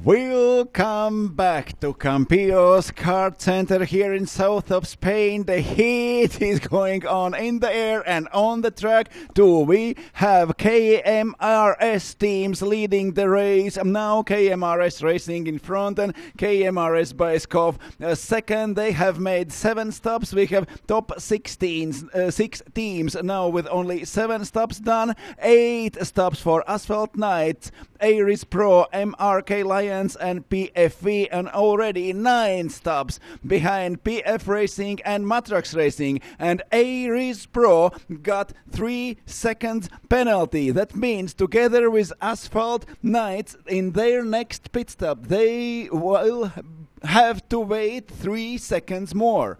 Welcome back to Campillos KartCenter here in south of Spain. The heat is going on in the air and on the track too. We have KMRS teams leading the race. Now KMRS racing in front and KMRS Baiskov second. They have made 7 stops. We have top 6 teams now with only 7 stops done. 8 stops for Asphalt Knights, Aries Pro, MRK Lions and PFV, and already 9 stops behind PF Racing and Matrax Racing, and Aries Pro got 3 seconds penalty. That means together with Asphalt Knights in their next pit stop they will have to wait 3 seconds more.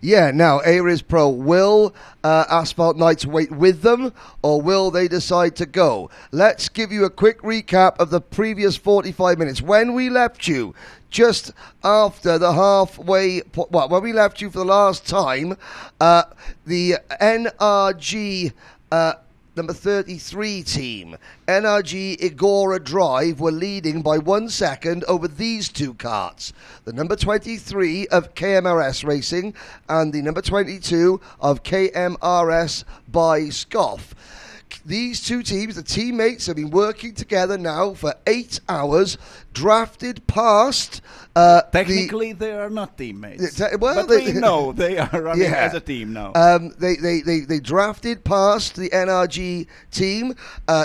Yeah, now Aries Pro, will Asphalt Knights wait with them or will they decide to go? Let's give you a quick recap of the previous 45 minutes. When we left you just after the halfway, when we left you for the last time, the NRG number 33 team, NRG Igora Drive, were leading by 1 second over these 2 karts. The number 23 of KMRS Racing and the number 22 of KMRS Baiskov. These 2 teams, the teammates, have been working together now for 8 hours, drafted past... Technically, they are not teammates, but we know they are running as a team now. They drafted past the NRG team,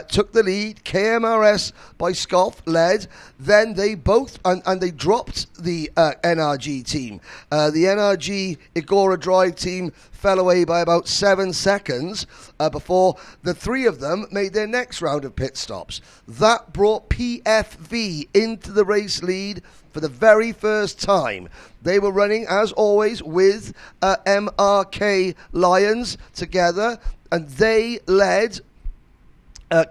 took the lead. KMRS Baiskov led. Then they both, and they dropped the NRG team. The NRG Igora Drive team fell away by about 7 seconds before the 3 of them made their next round of pit stops. That brought PFV into the race lead for the very first time. They were running, as always, with MRK Lions together, and they led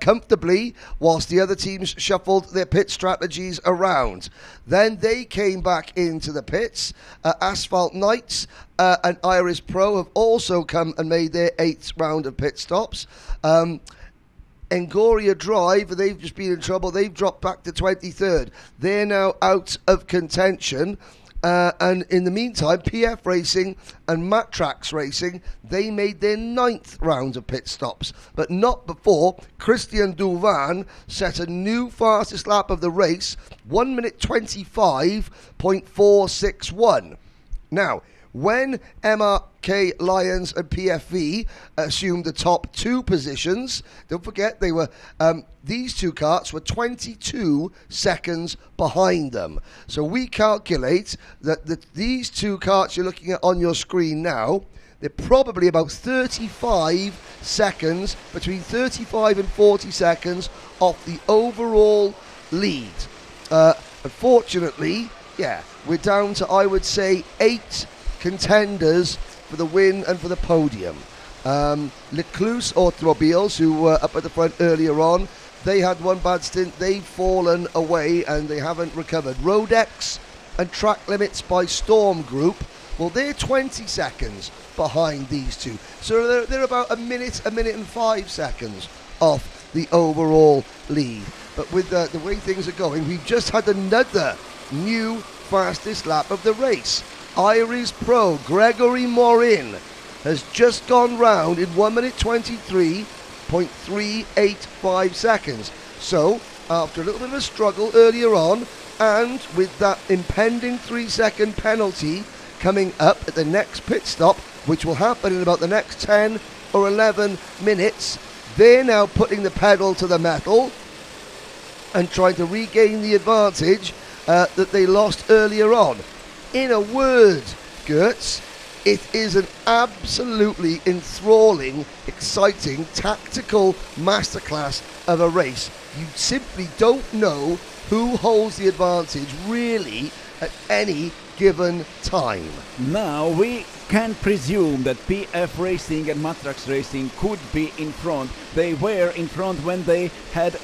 comfortably whilst the other teams shuffled their pit strategies around. Then they came back into the pits. Asphalt Knights and Iris Pro have also come and made their 8th round of pit stops. Engoria Drive, they've just been in trouble. They've dropped back to 23rd. They're now out of contention. And in the meantime, PF Racing and Matrax Racing, they made their 9th round of pit stops. But not before Christian Duvan set a new fastest lap of the race, 1 minute 25.461. Now, when MRK Lions and PFV assumed the top 2 positions, don't forget they were these 2 karts were 22 seconds behind them. So we calculate that these 2 karts you're looking at on your screen now, they're probably about 35 seconds, between 35 and 40 seconds off the overall lead. Unfortunately, we're down to, I would say, 8 contenders for the win and for the podium. Lecluse Automobiles, who were up at the front earlier on, they had one bad stint. They've fallen away and they haven't recovered. Rodex and Track Limits by Storm Group, well, they're 20 seconds behind these 2. So they're about a minute and 5 seconds off the overall lead. But with the way things are going, we've just had another new fastest lap of the race. Iris Pro, Gregory Morin, has just gone round in 1 minute 23.385 seconds. So, after a little bit of a struggle earlier on, and with that impending 3-second penalty coming up at the next pit stop, which will happen in about the next 10 or 11 minutes, they're now putting the pedal to the metal and trying to regain the advantage that they lost earlier on. In a word, Gertz, it is an absolutely enthralling, exciting, tactical masterclass of a race. You simply don't know who holds the advantage, really, at any given time. Now we can presume that PF Racing and Matrax Racing could be in front. They were in front when they had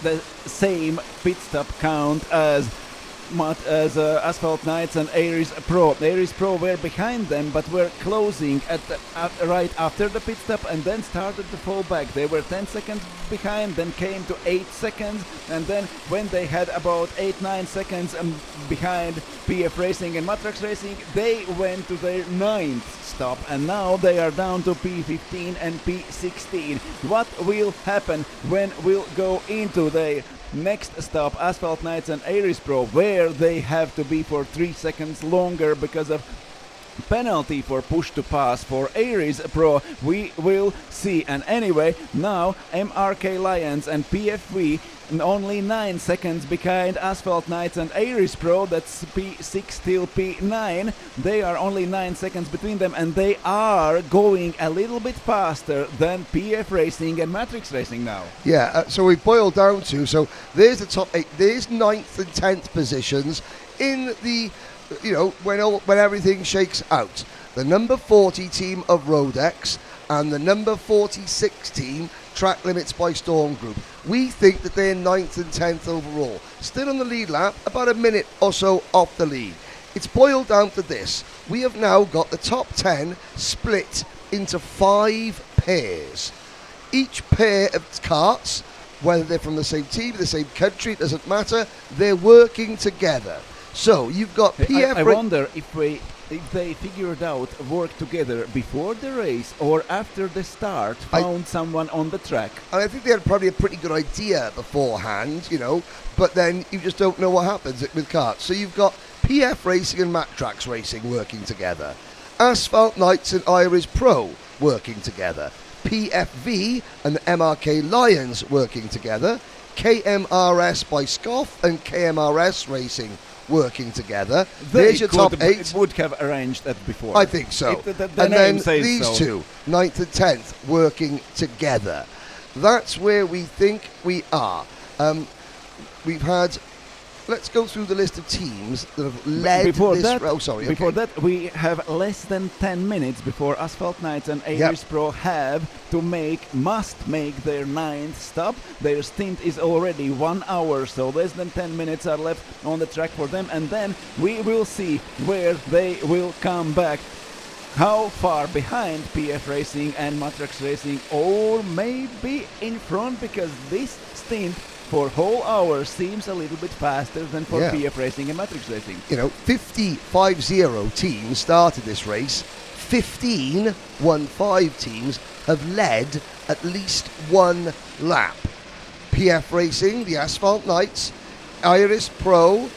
the same pit stop count as Asphalt Knights and Aries Pro. Aries Pro were behind them, but were closing right after the pit stop, and then started to fall back. They were 10 seconds behind, then came to 8 seconds, and then when they had about 8-9 seconds behind PF Racing and Matrax Racing, they went to their 9th stop, and now they are down to P15 and P16. What will happen when we'll go into the next stop, Asphalt Knights and Aries Pro, where they have to be for 3 seconds longer because of penalty for push to pass for Aries Pro? We will see. And anyway, now MRK Lions and PFV only 9 seconds behind Asphalt Knights and Aries Pro. That's P6 till P9. They are only 9 seconds between them, and they are going a little bit faster than PF Racing and Matrix Racing now. Yeah, so we boiled down to, so there's the top 8, there's 9th and 10th positions in the, when everything shakes out. The number 40 team of Rodex and the number 46 team, Track Limits by Storm Group. We think that they're 9th and 10th overall. Still on the lead lap, about a minute or so off the lead. It's boiled down to this. We have now got the top 10 split into 5 pairs. Each pair of karts, whether they're from the same team, the same country, it doesn't matter, they're working together. So you've got PF... I wonder if they figured out work together before the race or after the start, found someone on the track. I think they had probably a pretty good idea beforehand, but then you just don't know what happens with karts. So you've got PF Racing and Matrax Racing working together. Asphalt Knights and Aries Pro working together. PFV and the MRK Lions working together. KMRS by Scoff and KMRS Racing working together. There's your top 8. Would have arranged that before. I think so. And then these two, 9th and 10th, working together. That's where we think we are. We've had... Let's go through the list of teams that have led before this... Before that, we have less than 10 minutes before Asphalt Knights and Aries Pro must make their 9th stop. Their stint is already 1 hour, so less than 10 minutes are left on the track for them, and then we will see where they will come back. How far behind PF Racing and Matrax Racing, or maybe in front, because this stint for whole hour seems a little bit faster than for PF Racing and Matrix Racing. 50 teams started this race. 15 teams have led at least 1 lap. PF Racing, the Asphalt Knights, Aries Pro,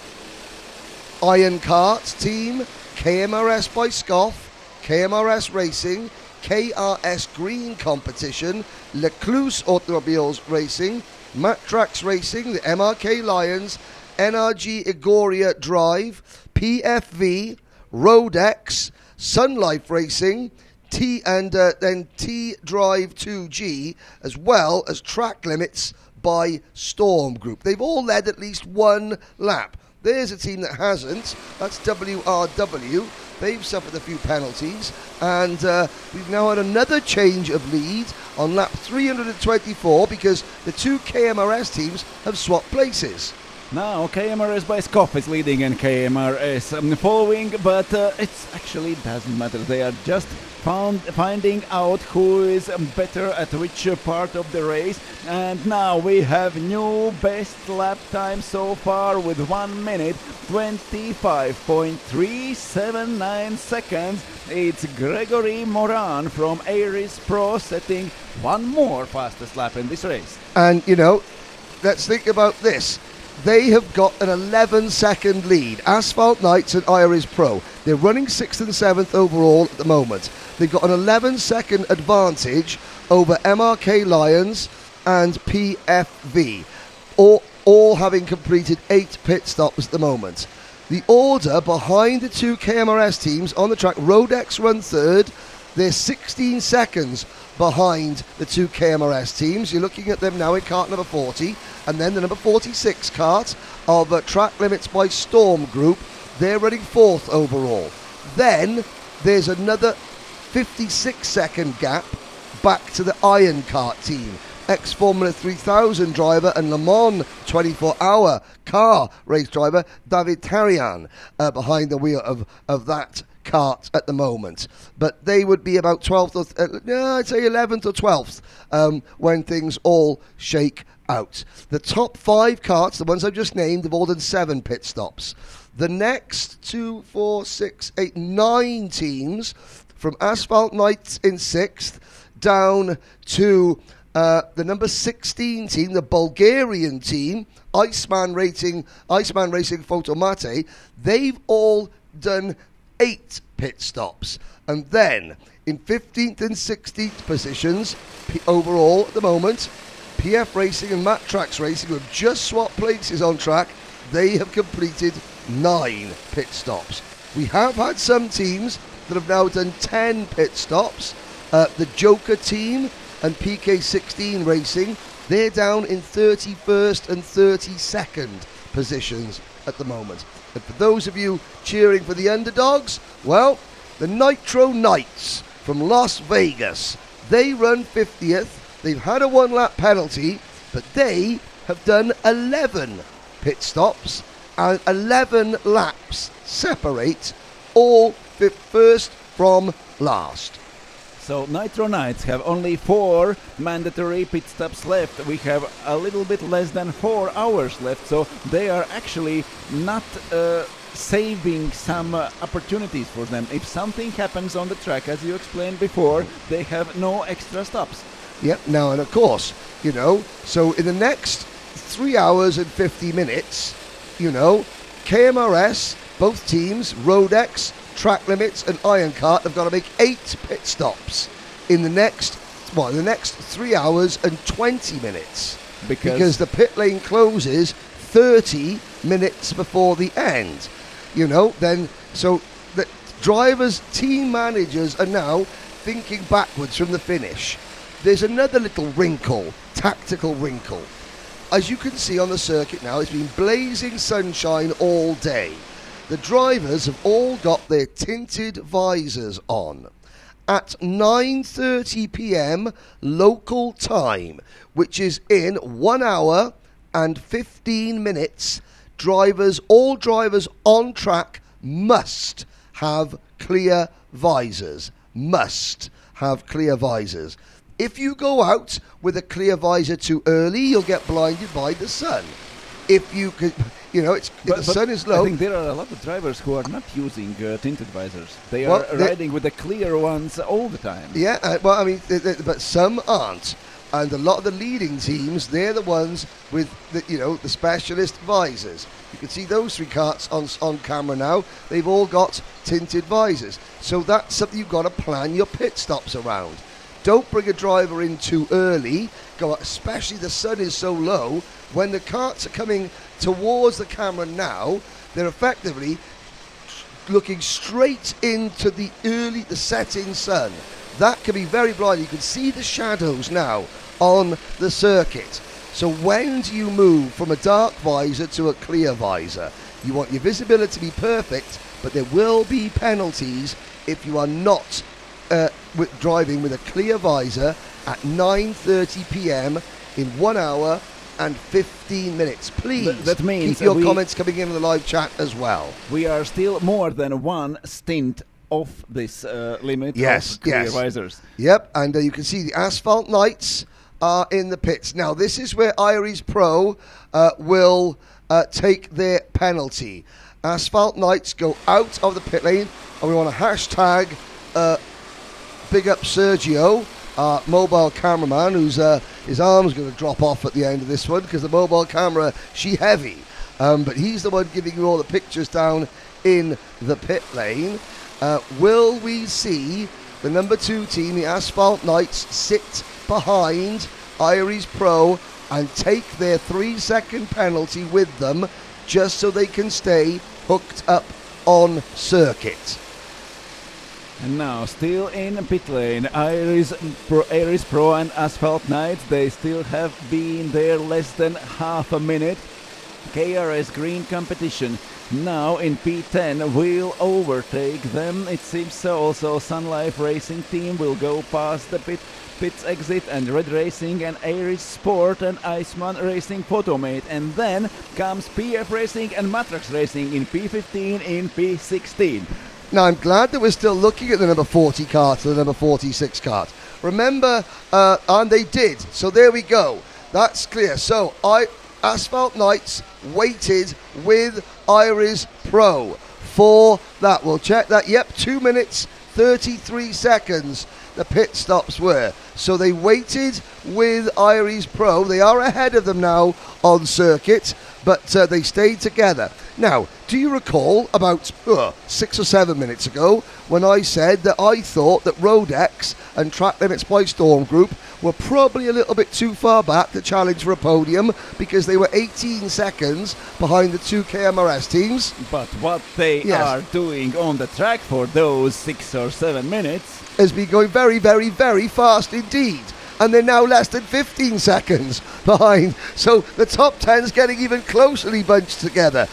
Iron Karts team, KMRS by Scoff, KMRS Racing, KRS Green Competition, Lecluse Automobiles Racing, Matrax Racing, the MRK Lions, NRG Igoria Drive, PFV, Rodex, Sun Life Racing, then T Drive 2G, as well as Track Limits by Storm Group. They've all led at least 1 lap. There's a team that hasn't. That's WRW. They've suffered a few penalties, and we've now had another change of lead on lap 324 because the 2 KMRS teams have swapped places. Now KMRS by Scoff is leading and KMRS following, but it actually doesn't matter. They are just finding out who is better at which part of the race, and now we have new best lap time so far with 1 minute 25.379 seconds. It's Gregory Moran from Aries Pro setting one more fastest lap in this race. And let's think about this. They have got an 11-second lead. Asphalt Knights and Aries Pro. They're running 6th and 7th overall at the moment. They've got an 11-second advantage over MRK Lions and PFV, all having completed 8 pit stops at the moment. The order behind the 2 KMRS teams on the track, Rodex run 3rd. They're 16 seconds behind the 2 KMRS teams. You're looking at them now in kart number 40, and then the number 46 kart of Track Limits by Storm Group. They're running 4th overall. Then there's another 56-second gap back to the Iron Kart team. ex-Formula 3000 driver and Le Mans 24-hour car race driver David Tarian behind the wheel of that kart at the moment. But they would be about 12th, I'd say 11th or 12th when things all shake out. The top 5 karts, the ones I've just named, have all done 7 pit stops. The next 2, 4, 6, 8, 9 teams, from Asphalt Knights in 6th down to the number 16 team, the Bulgarian team, Iceman Racing Photomate, they've all done 8 pit stops. And then in 15th and 16th positions overall at the moment, PF Racing and Matt Tracks Racing, who have just swapped places on track, they have completed 9 pit stops. We have had some teams that have now done 10 pit stops. The Joker team and PK16 Racing, they're down in 31st and 32nd positions at the moment. And for those of you cheering for the underdogs, well, the Nitro Knights from Las Vegas, they run 50th. They've had a 1-lap penalty, but they have done 11 pit stops, and 11 laps separate all first from last. So Nitro Knights have only 4 mandatory pit stops left. We have a little bit less than 4 hours left, so they are actually not saving some opportunities for them. If something happens on the track, as you explained before, they have no extra stops. Yep, now, and of course, so in the next 3 hours and 50 minutes, KMRS, both teams, Rodex, Track Limits and Iron Kart have got to make 8 pit stops in the next 3 hours and 20 minutes. Because the pit lane closes 30 minutes before the end. So the drivers, team managers are now thinking backwards from the finish. There's another little tactical wrinkle. As you can see on the circuit now, it's been blazing sunshine all day. The drivers have all got their tinted visors on. At 9:30 p.m. local time, which is in 1 hour and 15 minutes, all drivers on track must have clear visors. Must have clear visors. If you go out with a clear visor too early, you'll get blinded by the sun. If you could, if the sun is low. I think there are a lot of drivers who are not using tinted visors. They are riding with the clear ones all the time. Yeah, but some aren't. And a lot of the leading teams, they're the ones with the specialist visors. You can see those 3 karts on camera now. They've all got tinted visors. So that's something you've got to plan your pit stops around. Don't bring a driver in too early, especially the sun is so low. When the karts are coming towards the camera now, they're effectively looking straight into the setting sun. That can be very blind. You can see the shadows now on the circuit. So when do you move from a dark visor to a clear visor? You want your visibility to be perfect, but there will be penalties if you are not driving with a clear visor at 9:30 p.m. in 1 hour and 15 minutes. Please that means keep your comments coming in the live chat as well. We are still more than 1 stint off this limit of clear visors. Yep, and you can see the Asphalt Knights are in the pits. Now, this is where Iris Pro will take their penalty. Asphalt Knights go out of the pit lane, and we want to hashtag big up Sergio, our mobile cameraman, who's his arm's going to drop off at the end of this one because the mobile camera, she heavy. But he's the one giving you all the pictures down in the pit lane. Will we see the number 2 team, the Asphalt Knights, sit behind Iris Pro and take their 3-second penalty with them just so they can stay hooked up on circuit? And now, still in pit lane, Iris Pro and Asphalt Knights, they still have been there less than half a minute. KRS Green Competition now in P10 will overtake them. It seems so. Also, Sun Life Racing Team will go past the pits exit, and Red Racing and Aries Sport and Iceman Racing Photomate. And then comes PF Racing and Matrax Racing in P15 in P16. Now, I'm glad that we're still looking at the number 40 kart and the number 46 kart. Remember, and they did. So there we go. That's clear. So Asphalt Knights waited with Iris Pro for that. We'll check that. Yep, 2 minutes, 33 seconds the pit stops were. So they waited with Iris Pro. They are ahead of them now on circuit, but they stayed together. Now, do you recall about 6 or 7 minutes ago when I said that I thought that Rodex and Track Limits by Storm Group were probably a little bit too far back to challenge for a podium because they were 18 seconds behind the two KMRS teams? But what they are doing on the track for those 6 or 7 minutes has been going very, very, very fast indeed. And they're now less than 15 seconds behind. So the top 10's getting even closely bunched together.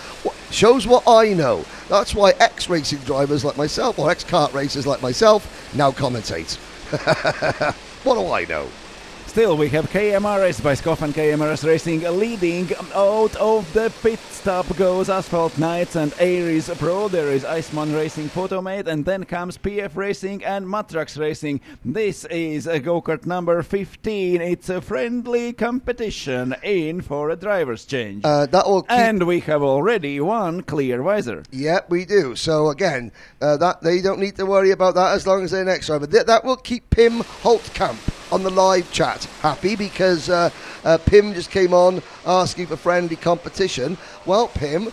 Shows what I know. That's why ex-racing drivers like myself, or ex-kart racers like myself, now commentate. What do I know? Still, we have KMRS by Scoff and KMRS Racing leading. Out of the pit stop goes Asphalt Knights and Aries Pro. There is Iceman Racing Photomate, and then comes PF Racing and Matrax Racing. This is a go-kart number 15. It's a friendly competition in for a driver's change. And we have already one clear visor. Yep, we do. So again, that they don't need to worry about that as long as they're next driver. That will keep Pim Holtkamp on the live chat happy because Pim just came on asking for friendly competition. Well, Pim,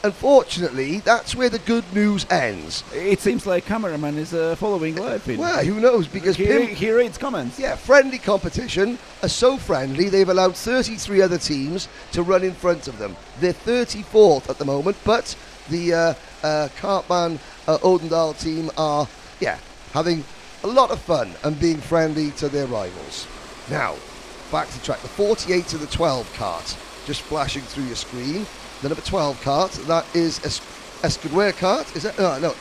unfortunately, that's where the good news ends. It seems like cameraman is following live feed. Well, who knows? Because he reads comments. Yeah, friendly competition are so friendly they've allowed 33 other teams to run in front of them. They're 34th at the moment, but the Cartman Odendal team are having a lot of fun and being friendly to their rivals. Now, back to track. The 48 to the 12 kart, just flashing through your screen. The number 12 kart, that is Escuela kart. Is that? No.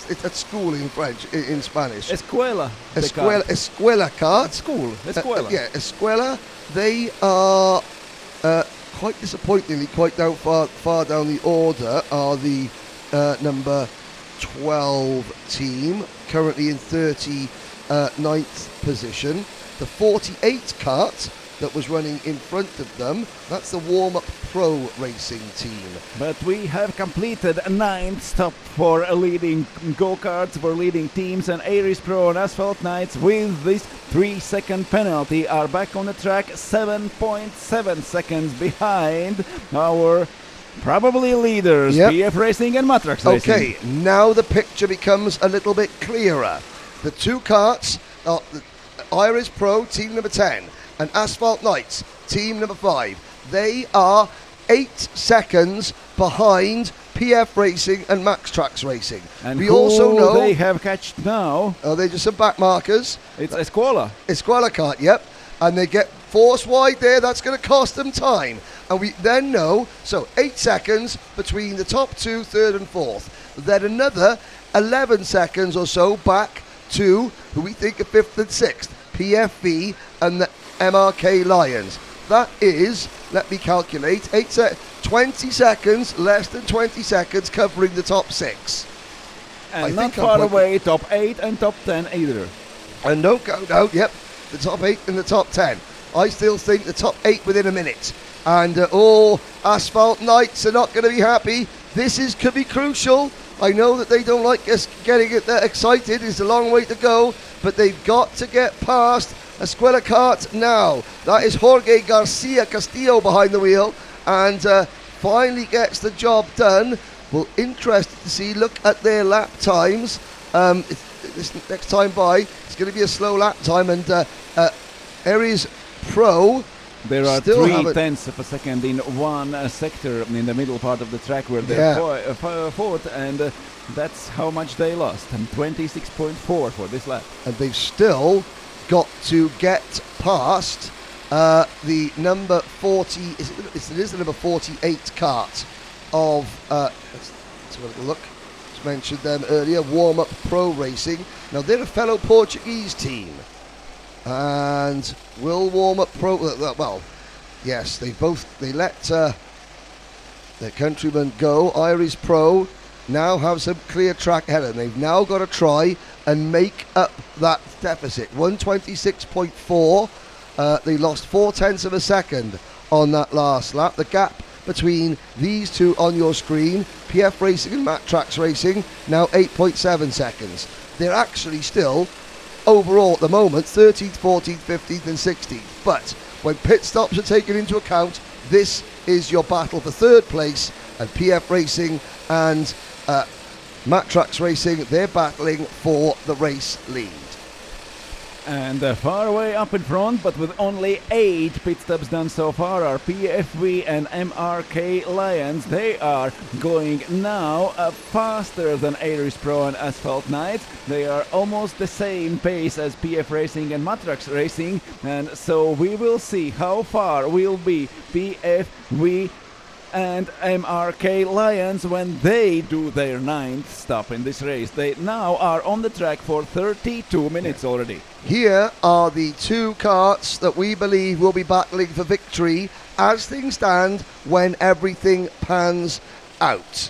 It's at school in French, in Spanish. Escuela kart. School. Escuela. Escuela. They are quite disappointingly quite far down the order are the number 12 team, currently in 39th position. The 48 kart that was running in front of them, that's the warm-up pro racing team. But we have completed a 9th stop for leading go-karts, for leading teams, and Aries Pro and Asphalt Knights with this 3-second penalty are back on the track, 7.7 seconds behind our probably leaders, PF Racing and Matrax Racing. Okay, now the picture becomes a little bit clearer. The two karts are Iris Pro, team number 10, and Asphalt Knights, team number 5. They are 8 seconds behind PF Racing and Max Trax Racing. And we also know they have catched now. Oh, they're just some back markers. It's Escuela kart, yep. And they get force wide there. That's going to cost them time. And we then know, so 8 seconds between the top 2, 3rd and 4th. Then another 11 seconds or so back to who we think are 5th and 6th, PFV and the MRK Lions. That is, let me calculate, 20 seconds, less than 20 seconds covering the top 6. And not far away, top 8 and top 10 either. And don't go down, the top 8 and the top 10. I still think the top 8 within a minute. And Asphalt Knights are not going to be happy. This could be crucial. I know that they don't like us getting excited. It's a long way to go. But they've got to get past Escuela kart now. That is Jorge Garcia Castillo behind the wheel. And finally gets the job done. Well, interested to see. Look at their lap times. This next time by, it's going to be a slow lap time. And Aries Pro... There are 0.3 of a second in one sector in the middle part of the track where they're fourth, and that's how much they lost. And 26.4 for this lap. And they've still got to get past the number 40. It is the number 48 kart. of, let's have a little look, just mentioned them earlier, Warm Up Pro Racing. Now they're a fellow Portuguese team, and will Warm Up Pro, well, yes, they let their countrymen go. Iris Pro now have some clear track ahead, and they've now got to try and make up that deficit. 126.4. They lost 0.4 of a second on that last lap. The gap between these two on your screen, PF Racing and Matt Trax Racing, now 8.7 seconds. They're actually still, overall at the moment, 13th, 14th, 15th and 16th. But when pit stops are taken into account, this is your battle for third place, and PF Racing and Matt Trax Racing, they're battling for the race lead. And far away up in front, but with only 8 pit stops done so far, are PFV and MRK Lions. They are going now faster than Aries Pro and Asphalt Knights. They are almost the same pace as PF Racing and Matrax Racing, and so we will see how far will be PFV and MRK Lions when they do their 9th stop in this race. They now are on the track for 32 minutes already. Here are the two karts that we believe will be battling for victory as things stand when everything pans out.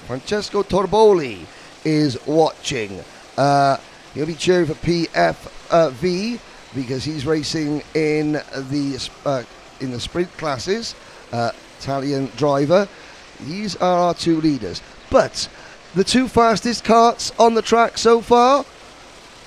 Francesco Torboli is watching. He'll be cheering for PFV because he's racing in the sprint classes. Italian driver. These are our two leaders. But the two fastest karts on the track so far,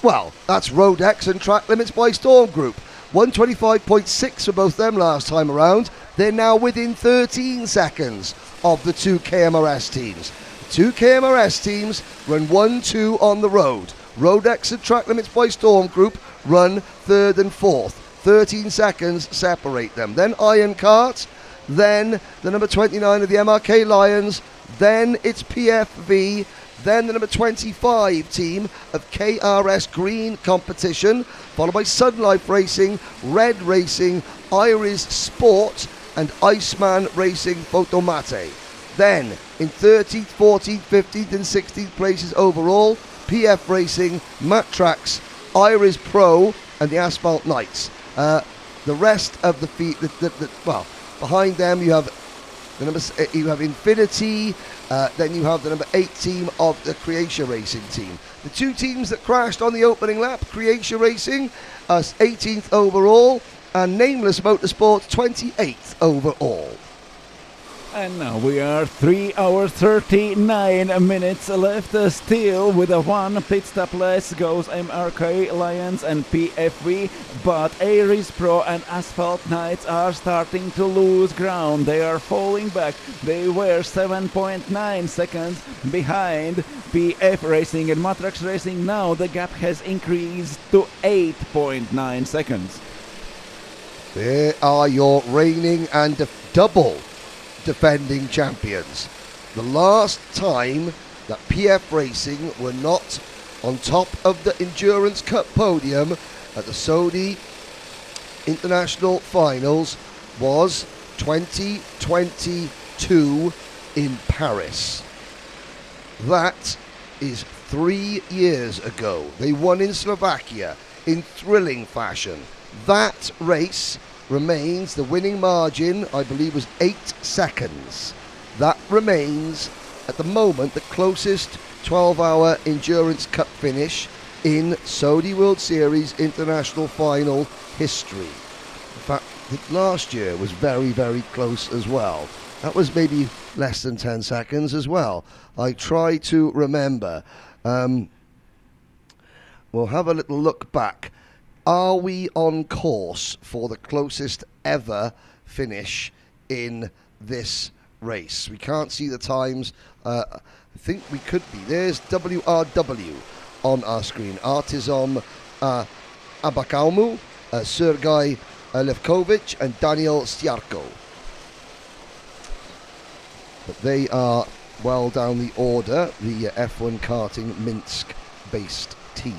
well, that's Rodex and Track Limits by Storm Group. 125.6 for both them last time around. They're now within 13 seconds of the two KMRS teams. The two KMRS teams run 1-2 on the road. Rodex and Track Limits by Storm Group run 3rd and 4th. 13 seconds separate them. Then Iron Kart, then the number 29 of the MRK Lions, then it's PFV, then the number 25 team of KRS Green Competition, followed by Sun Life Racing, Red Racing, Iris Sport, and Iceman Racing Photomate. Then in 13th, 14th, 15th and 16th places overall, PF Racing, Matt Trax, Iris Pro, and the Asphalt Knights. The rest of the well, behind them you have the you have Infinity, then you have the number 8 team of the Creatia Racing team. The two teams that crashed on the opening lap, Creatia Racing, 18th overall, and Nameless Motorsport, 28th overall. And now we are 3 hours 39 minutes left. Still with a 1 pit stop less goes MRK Lions and PFV, but Aries Pro and Asphalt Knights are starting to lose ground. They are falling back. They were 7.9 seconds behind PF Racing and Matrax Racing. Now the gap has increased to 8.9 seconds. There are your reigning and double defending champions. The last time that PF Racing were not on top of the Endurance Cup podium at the Saudi International Finals was 2022 in Paris. That is 3 years ago. They won in Slovakia in thrilling fashion. That race remains, the winning margin, I believe, was 8 seconds. That remains, at the moment, the closest 12-hour Endurance Cup finish in Saudi World Series International Final history. In fact, last year was very, very close as well. That was maybe less than 10 seconds as well. I try to remember. We'll have a little look back. Are we on course for the closest ever finish in this race? We can't see the times. I think we could be. There's WRW on our screen. Artizom Abakaumu, Sergei Levkovich, and Daniel Stiarko. But they are well down the order, the F1 Karting Minsk-based team.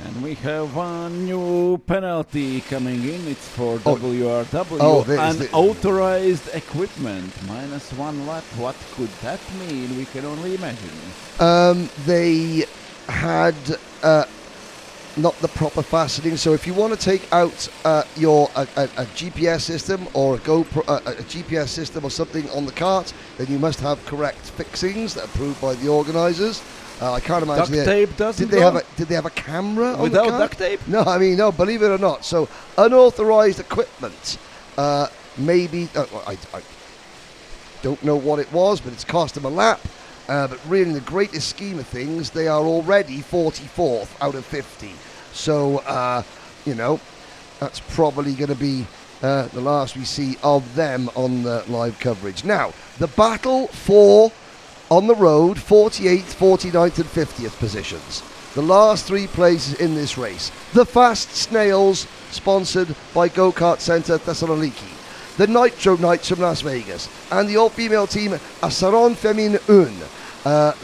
And we have one new penalty coming in. It's for WRW. Unauthorized equipment. -1 lap. What could that mean? We can only imagine. They had not the proper fastening. So if you want to take out your a GPS system or a GoPro, a GPS system or something on the kart, then you must have correct fixings that are approved by the organisers. I can't imagine. Duct tape doesn't. Did they have a camera without on the duct tape? No, I mean no. Believe it or not, so unauthorized equipment. Maybe I don't know what it was, but it's cost them a lap. But really, in the greatest scheme of things, they are already 44th out of 50. So that's probably going to be the last we see of them on the live coverage. Now, the battle for on the road, 48th, 49th and 50th positions. The last 3 places in this race. The Fast Snails, sponsored by KartCenter Thessaloniki. The Nitro Knights from Las Vegas. And the all-female team, Asaron Femine 1.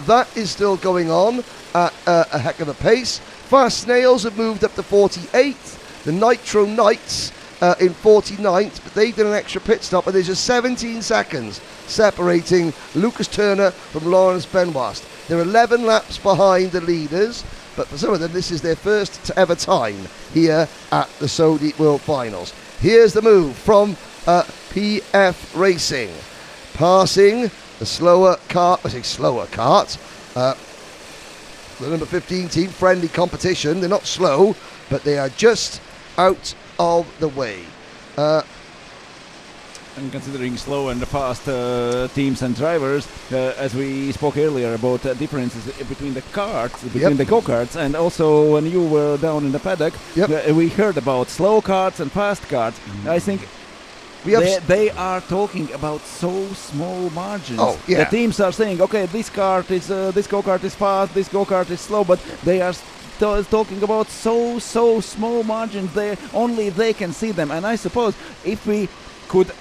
That is still going on at a heck of a pace. Fast Snails have moved up to 48th. The Nitro Knights in 49th, but they did an extra pit stop, and there's just 17 seconds separating Lucas Turner from Lawrence Benoist. They're 11 laps behind the leaders, but for some of them this is their first ever time here at the Saudi World Finals. Here's the move from PF Racing, passing the slower kart, the number 15 team, Friendly Competition. They're not slow, but they are just out of the way. And considering slow and fast teams and drivers, as we spoke earlier about differences between the karts, between the go-karts, and also when you were down in the paddock, we heard about slow karts and fast karts. I think they are talking about so small margins. The teams are saying, okay, this kart is this go-kart is fast, this go-kart is slow, but they are talking about so small margins. Only they can see them. And I suppose if we could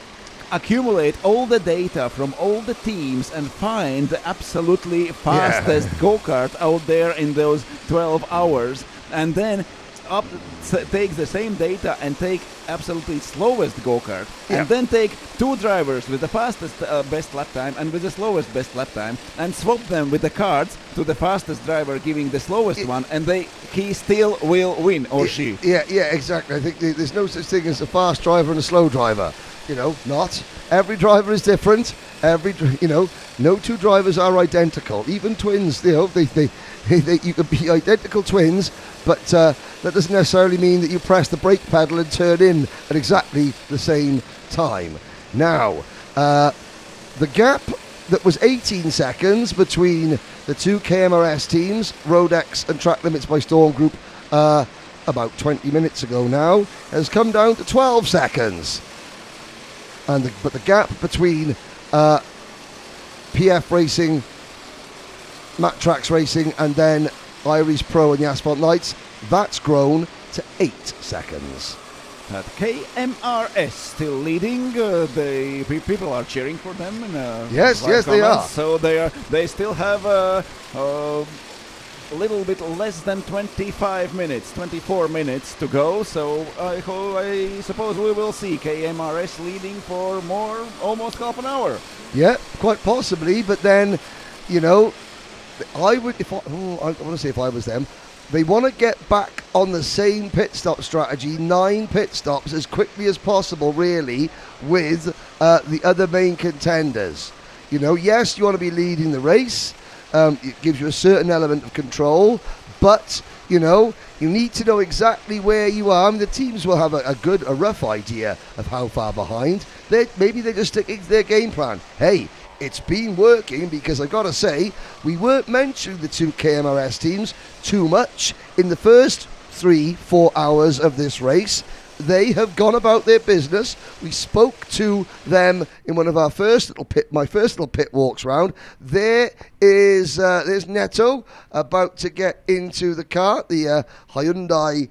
accumulate all the data from all the teams and find the absolutely fastest go-kart out there in those 12 hours, and then take the same data and take absolutely slowest go-kart, and then take 2 drivers with the fastest best lap time and with the slowest best lap time, and swap them with the karts to the fastest driver giving the slowest one, and he still will win, or she. Yeah, exactly. I think there's no such thing as a fast driver and a slow driver. Not every driver is different. No 2 drivers are identical. Even twins, you could be identical twins, but that doesn't necessarily mean that you press the brake pedal and turn in at exactly the same time. Now, the gap that was 18 seconds between the 2 KMRS teams, Rodex and Track Limits by Storm Group, about 20 minutes ago now, has come down to 12 seconds. But the gap between PF Racing, Matt Trax Racing, and then Iris Pro and the Asphalt Knights, that's grown to 8 seconds. At KMRS still leading. People are cheering for them. Yes, they are. So they still have a little bit less than 25 minutes, 24 minutes to go. So I suppose we will see KMRS leading for almost half an hour. Yeah, quite possibly. But then, I would, I want to say if I was them, they want to get back on the same pit stop strategy, 9 pit stops as quickly as possible, really, with the other main contenders. Yes, you want to be leading the race. It gives you a certain element of control, but you need to know exactly where you are. I mean, the teams will have a rough idea of how far behind. Maybe they just stick to their game plan. Hey, it's been working, because I gotta say, we weren't mentioning the 2 KMRS teams too much in the first 3-4 hours of this race. They have gone about their business. We spoke to them in one of our my first little pit walks round. There's Neto about to get into the car, the Hyundai.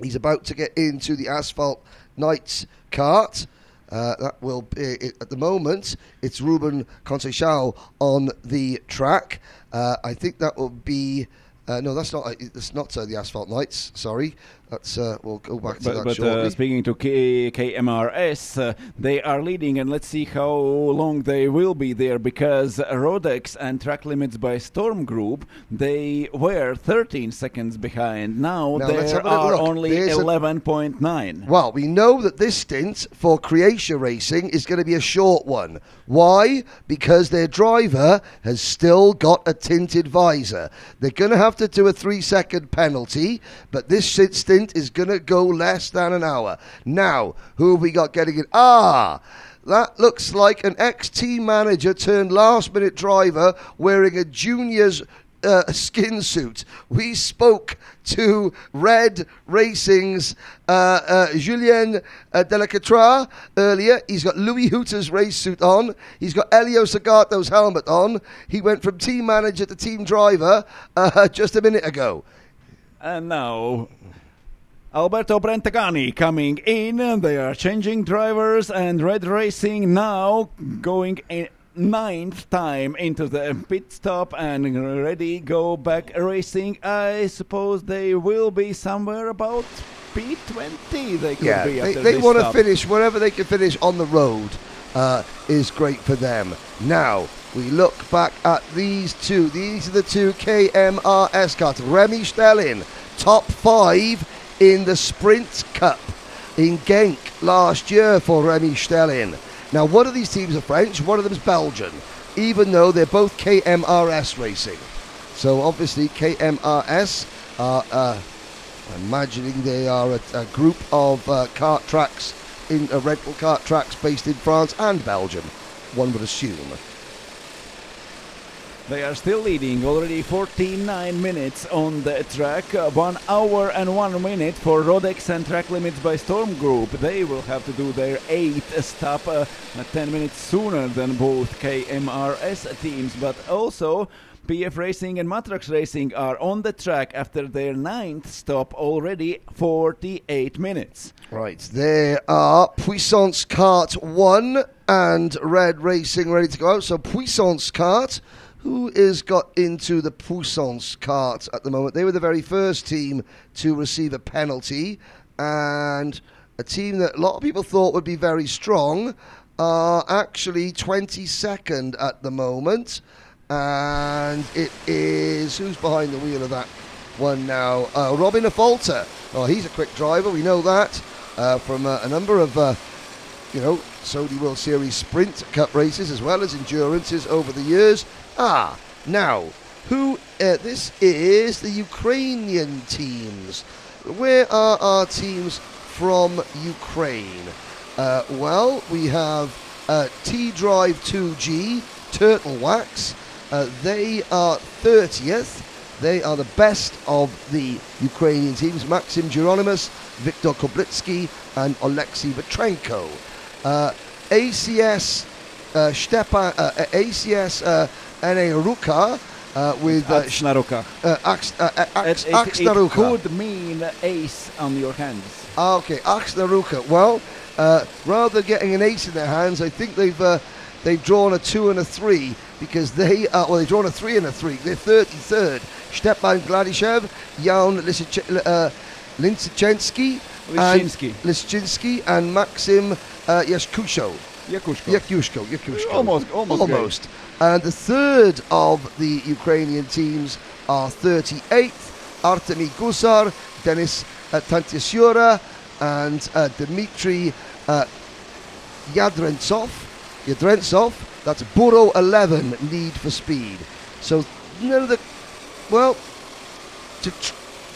He's about to get into the Asphalt Knights kart. That will be, at the moment, it's Ruben Conceição on the track. I think that will be No, that's not. It's not the Asphalt Knights. Sorry, that's. We'll go back to that But shortly. speaking to KMRS, they are leading, and let's see how long they will be there, because Rodex and Track Limits by Storm Group, they were 13 seconds behind. Now let's there have a little are look. only 11.9. Well, we know that this stint for Croatia Racing is going to be a short one. Why? Because their driver has still got a tinted visor. They're going to have to do a 3-second penalty, but this stint is going to go less than an hour. Now, who have we got getting it? That looks like an ex-team manager turned last-minute driver wearing a junior's skin suit. We spoke to Red Racing's Julien Delacatre earlier. He's got Louis Hooter's race suit on. He's got Elio Sagato's helmet on. He went from team manager to team driver just a minute ago. And now Alberto Brentagani coming in. They are changing drivers, and Red Racing now going in 9th time into the pit stop and ready go back racing. I suppose they will be somewhere about P20. They could be after they this want to stop. finish wherever they can finish on the road. Is great for them. Now we look back at these two. These are the two KMRS cars. Remy Stelling, top 5 in the Sprint Cup in Genk last year for Remy Stelling. Now, one of these teams are French, one of them is Belgian, even though they're both KMRS racing. So, obviously, KMRS are, I'm imagining they are a group of kart tracks, rental kart tracks based in France and Belgium, one would assume. They are still leading, already 49 minutes on the track. 1 hour and 1 minute for Rodex and Track Limits by Storm Group. They will have to do their 8th stop 10 minutes sooner than both KMRS teams. But also PF Racing and Matrax Racing are on the track after their 9th stop, already 48 minutes. Right, there are Puissance Kart 1 and Red Racing ready to go out. So Puissance Kart, who has got into the Puissance Kart at the moment? They were the very first team to receive a penalty, and a team that a lot of people thought would be very strong are actually 22nd at the moment. And it is, who's behind the wheel of that one now? Robin Affolter. Oh, he's a quick driver, we know that, from a number of Saudi World Series Sprint Cup races as well as endurances over the years. Now, who? This is the Ukrainian teams. Where are our teams from Ukraine? Well, we have T-Drive 2G, Turtle Wax. They are 30th. They are the best of the Ukrainian teams. Maxim Geronimus, Viktor Koblitsky, and Oleksiy Vetrenko. ACS Stepan, ACS Ruka with Axnaruka. Axnaruka. It could mean ace on your hands. Okay, Axnaruka. Well, rather than getting an ace in their hands, I think they've drawn a 2 and a 3, because they've drawn a 3 and a 3. They're 33rd. Stepan Gladyshev, Jan Liszczynski, and Maxim Yakushko. Almost. And the third of the Ukrainian teams are 38th. Artemy Gusar, Denis Tantysyura, and Dmitry Yadrentsov. That's Buro 11 Need for Speed. So none of the,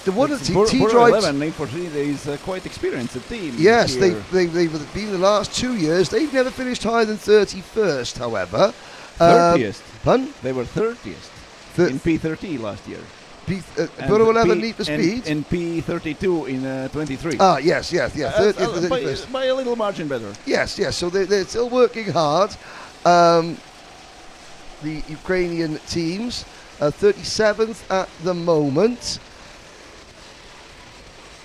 the one of the T-Drives. 11 Need for Speed is quite experienced team. Yes, here. they've been the last 2 years. They've never finished higher than 31st, however. 30th. Pardon? They were 30th in P30 last year. Buro 11 Need for Speed. And P32 in 23. Yes. 30th, by a little margin better. Yes. So they're still working hard. The Ukrainian teams, 37th at the moment.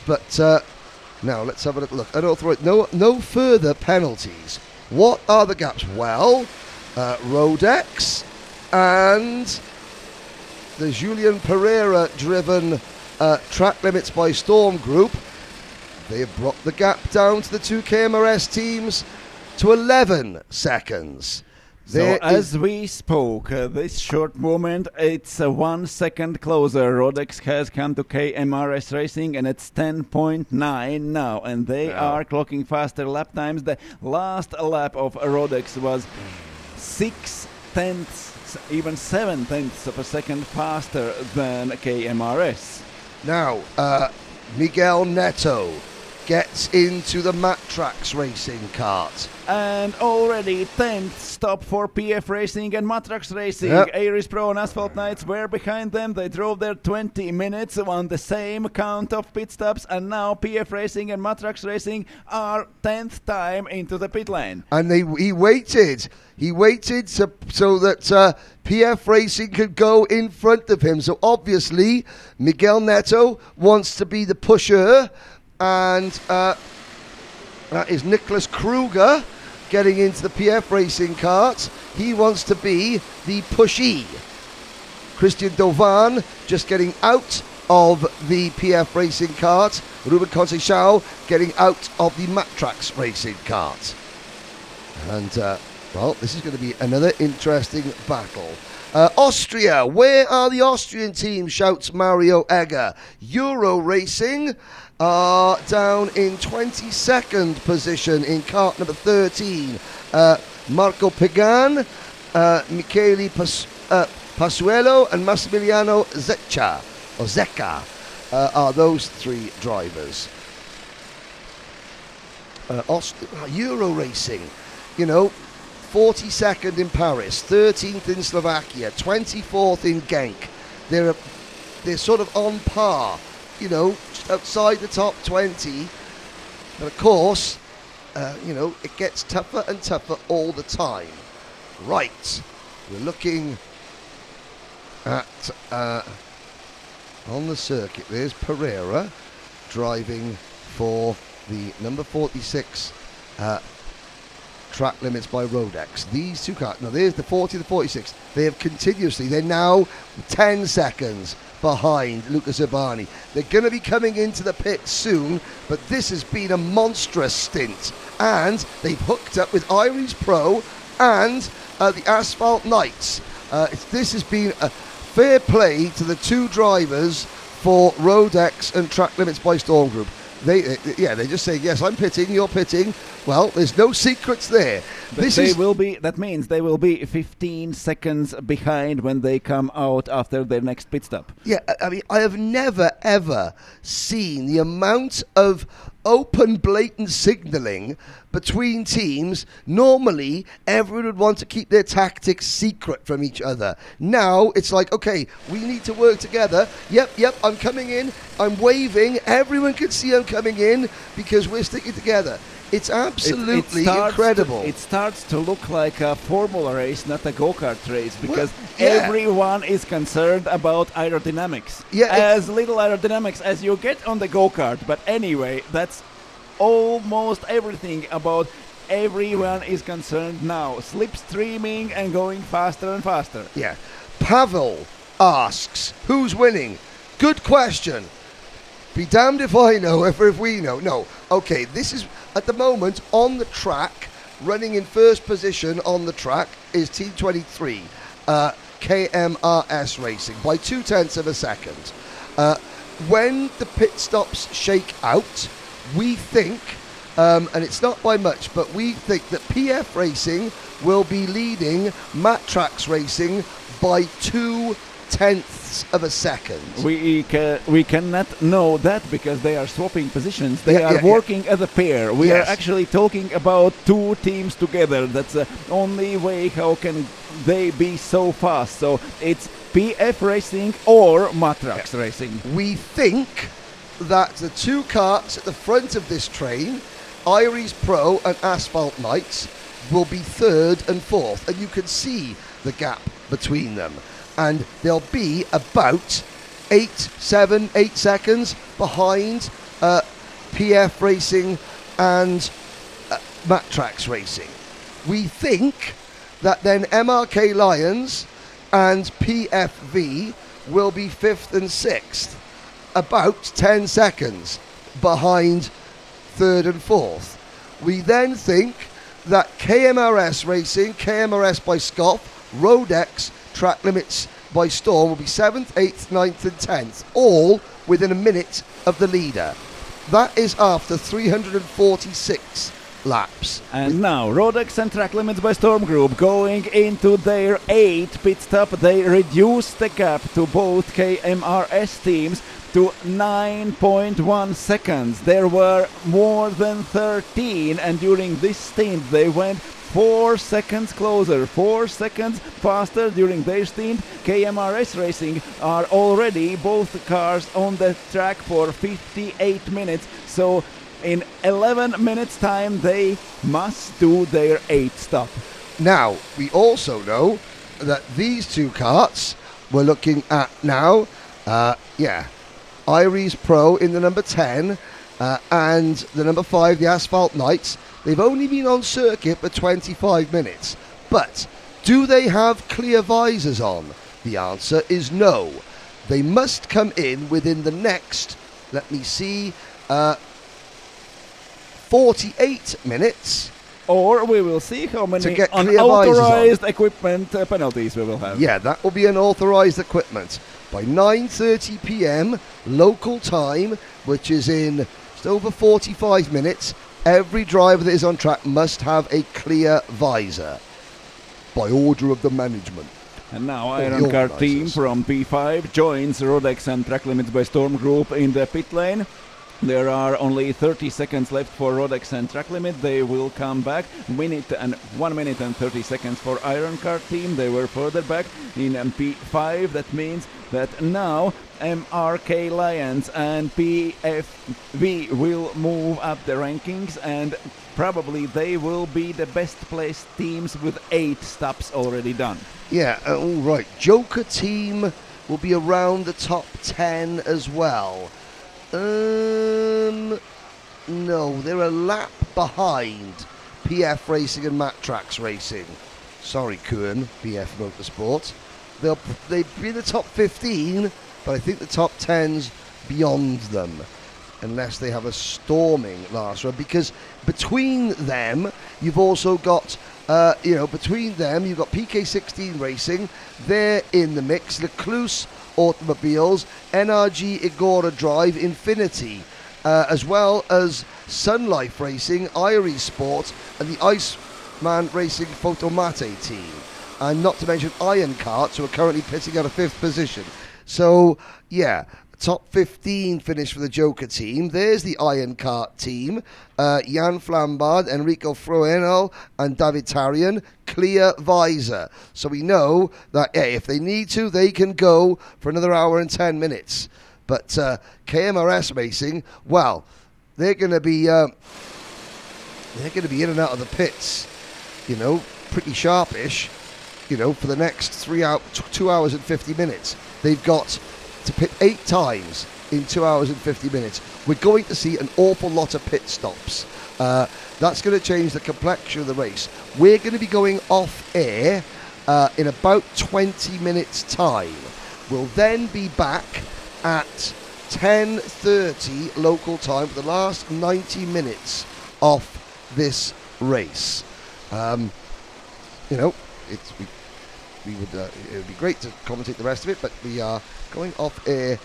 But now let's have a little look. No further penalties. What are the gaps? Well, Rodex and the Julian Pereira-driven Track Limits by Storm group, they have brought the gap down to the two KMRS teams to 11 seconds. So as we spoke, this short moment, it's 1 second closer. Rodex has come to KMRS Racing, and it's 10.9 now, and they are clocking faster lap times. The last lap of Rodex was 6 tenths, even 7 tenths of a second faster than KMRS. Now, Miguel Neto gets into the Matrax Racing kart. And already 10th stop for PF Racing and Matrax Racing. Yep. Aries Pro and Asphalt Knights were behind them. They drove their 20 minutes on the same count of pit stops, and now PF Racing and Matrax Racing are 10th time into the pit lane. And he waited. He waited so that PF Racing could go in front of him. So obviously, Miguel Neto wants to be the pusher, and that is Nicholas Kruger getting into the PF Racing kart. He wants to be the pushee. Christian Dovan just getting out of the PF Racing kart. Ruben Conceição getting out of the Matrax Racing kart. And, well, this is going to be another interesting battle. Austria, where are the Austrian teams? Shouts Mario Egger. Euro Racing are down in 22nd position in kart number 13. Marco Pagan, Michele Pasuelo, and Massimiliano Zecca are those three drivers. Euro Racing, 42nd in Paris, 13th in Slovakia, 24th in Genk. They're sort of on par, just outside the top 20. But of course, it gets tougher and tougher all the time. Right, we're looking at, on the circuit, there's Pereira driving for the number 46 Track Limits by Rodex. These two cars, now there's the 40 and the 46. They have continuously, they're now 10 seconds behind Lucas Urbani. They're going to be coming into the pit soon, but this has been a monstrous stint. And they've hooked up with Aries Pro and the Asphalt Knights. This has been a fair play to the two drivers for Rodex and Track Limits by Storm Group. They just say, yes, I'm pitting, you're pitting. Well, there's no secrets there. That means they will be 15 seconds behind when they come out after their next pit stop. Yeah, I mean, I have never, ever seen the amount of open, blatant signalling between teams. Normally, everyone would want to keep their tactics secret from each other. Now, it's like, okay, we need to work together. Yep, I'm coming in. I'm waving. Everyone can see I'm coming in because we're sticking together. It's absolutely incredible. It starts to look like a Formula race, not a go-kart race, because everyone is concerned about aerodynamics. Yeah, as little aerodynamics as you get on the go-kart. But anyway, that's almost everything about everyone is concerned now. Slipstreaming and going faster and faster. Yeah. Pavel asks, who's winning? Good question. Be damned if I know, if we know. No. Okay, this is, at the moment, on the track, running in first position on the track is Team 23, KMRS Racing, by 0.2 of a second. When the pit stops shake out, we think, and it's not by much, but we think that PF Racing will be leading Matrax Racing by 0.2 of a second. We cannot know that because they are swapping positions. They are working as a pair. We are actually talking about two teams together. That's the only way how can they be so fast. So it's PF Racing or Matrax Racing. We think that the two karts at the front of this train, Aries Pro and Asphalt Knights, will be third and fourth, and you can see the gap between them. And they'll be about 8 seconds behind PF Racing and Matrax Racing. We think that then MRK Lions and PFV will be 5th and 6th, about 10 seconds behind 3rd and 4th. We then think that KMRS Racing, KMRS by Scoff, Rodex, Track Limits by Storm will be 7th, 8th, 9th and 10th, all within a minute of the leader. That is after 346 laps. And now Rodex and Track Limits by Storm Group going into their 8th pit stop. They reduce the gap to both KMRS teams to 9.1 seconds. There were more than 13, and during this stint they went 4 seconds closer, 4 seconds faster during their stint. KMRS Racing are already both cars on the track for 58 minutes, so in 11 minutes time they must do their 8th stop. Now, we also know that these two karts we're looking at now, Iris Pro in the number 10 and the number 5, the Asphalt Knights. They've only been on circuit for 25 minutes. But do they have clear visors on? The answer is no. They must come in within the next, 48 minutes. Or we will see how many get unauthorized equipment penalties we will have. Yeah, that will be unauthorized equipment. By 9:30 p.m. local time, which is in just over 45 minutes, every driver that is on track must have a clear visor. By order of the management. And now Iron Car team from P5 joins Rodex and Track Limits by Storm Group in the pit lane. There are only 30 seconds left for Rodex and Track Limit. They will come back. 1 minute and 30 seconds for Iron Car team. They were further back in P5. That means that now MRK Lions and PFV will move up the rankings, and probably they will be the best placed teams with 8 stops already done. Yeah, all right. Joker team will be around the top 10 as well. No, they're a lap behind PF Racing and Matrax Racing. Sorry, Kuhn, PF Motorsport. They'll be in the top 15, but I think the top 10's beyond them, unless they have a storming last run. Because between them, you've also got, between them, you've got PK16 Racing. They're in the mix. Lecluse Automobiles, NRG Igora Drive, Infinity, as well as Sun Life Racing, Iris Sport, and the Iceman Racing Photomate team. And not to mention Iron Karts, who are currently pitting out of 5th position. So, yeah, top 15 finish for the Joker team. There's the Iron Kart team. Jan Flambard, Enrico Froeno, and David Tarian. Clear visor. So we know that, if they need to, they can go for another hour and 10 minutes. But KMRS Racing, well, they're going to be in and out of the pits, pretty sharpish, for the next 2 hours and 50 minutes. They've got to pit 8 times in 2 hours and 50 minutes. We're going to see an awful lot of pit stops. That's going to change the complexion of the race. We're going to be going off air in about 20 minutes time. We'll then be back at 10:30 local time for the last 90 minutes of this race. It would be great to commentate the rest of it, but we are going off air,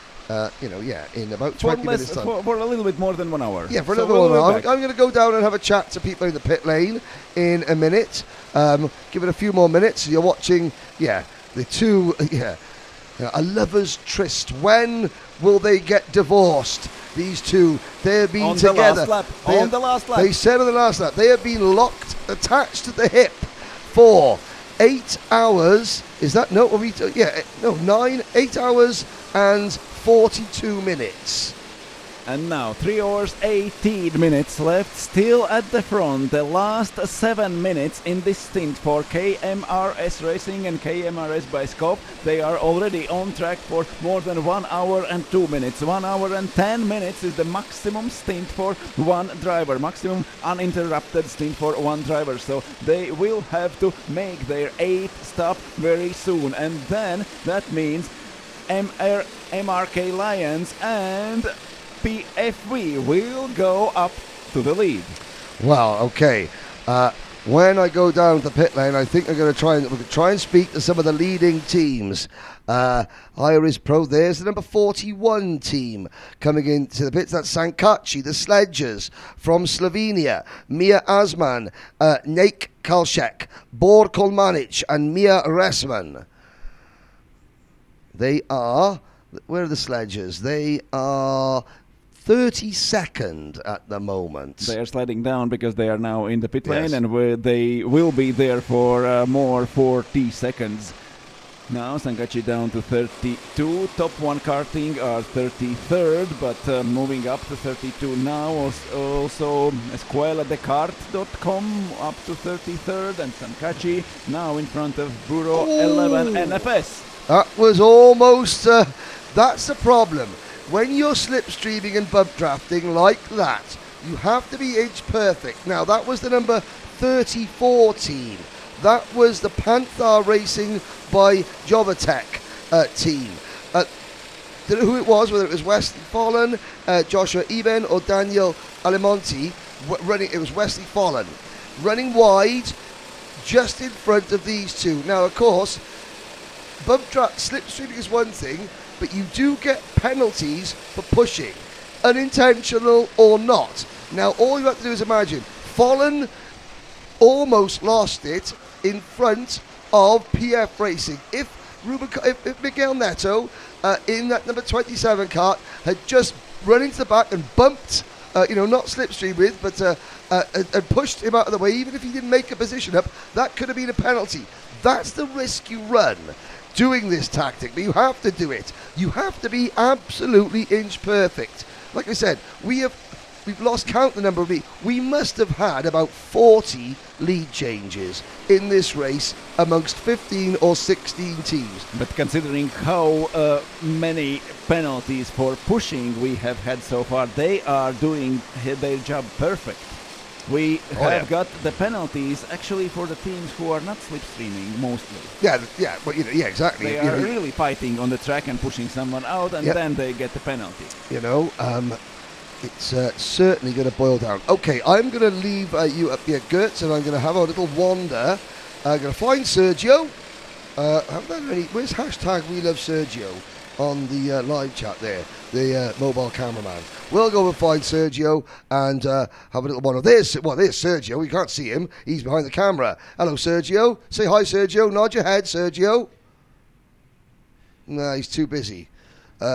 in about 20 minutes time. For a little bit more than 1 hour. Yeah, for another 1 hour. I'm going to go down and have a chat to people in the pit lane in a minute. Give it a few more minutes. You're watching, the two, a lover's tryst. When will they get divorced? These two, they've been together. On the last lap. They said on the last lap, they have been locked, attached to the hip for 8 hours. Is that 8 hours and 42 minutes. And now 3 hours 18 minutes left, still at the front. The last 7 minutes in this stint for KMRS Racing and KMRS by Scope. They are already on track for more than 1 hour and 2 minutes. 1 hour and 10 minutes is the maximum stint for one driver, maximum uninterrupted stint for one driver. So they will have to make their 8th stop very soon, and then that means MRK Lions and PFV will go up to the lead. Well, okay. When I go down the pit lane, I think I'm going to try and speak to some of the leading teams. Iris Pro, there's the number 41 team coming into the pits. That's Sankachi, the Sledgers from Slovenia. Mia Asman, Nate Kalshek, Bor Kolmanic, and Mia Resman. They are, where are the Sledgers? They are 32nd at the moment. They are sliding down because they are now in the pit lane, Yes. and they will be there for more 40 seconds. Now Sankachi down to 32. Top one karting are 33rd, but moving up to 32 now. Also escueladecart.com up to 33rd, and Sankachi now in front of Bureau 11 NFS. That was almost, that's the problem. When you're slipstreaming and bump drafting like that, you have to be inch perfect. Now, that was the number 34 team. That was the Panther Racing by Jovatech team. Don't know who it was, whether it was Wesley Follen, Joshua Eben, or Daniel Alimonti. It was Wesley Follen. Running wide, just in front of these two. Now, of course, slipstreaming is one thing, but you do get penalties for pushing, unintentional or not. Now, all you have to do is imagine, Follen almost lost it in front of PF Racing. If Miguel Neto, in that number 27 kart, had just run into the back and bumped, not slipstream with, but and pushed him out of the way, even if he didn't make a position up, that could have been a penalty. That's the risk you run doing this tactic, but you have to do it. You have to be absolutely inch perfect. Like I said, we've lost count the number of lead. We must have had about 40 lead changes in this race amongst 15 or 16 teams. But considering how many penalties for pushing we have had so far, they are doing their job perfect. We have got the penalties actually for the teams who are not slipstreaming mostly. Exactly. They are really fighting on the track and pushing someone out, and then they get the penalty. It's certainly going to boil down. Okay, I'm going to leave you up here, Gertz, and I'm going to have a little wander. I'm going to find Sergio. Where's hashtag We Love Sergio on the live chat there, the mobile cameraman. We'll go and find Sergio and have a little wander. There's Sergio. We can't see him. He's behind the camera. Hello, Sergio. Say hi, Sergio. Nod your head, Sergio. Nah, he's too busy.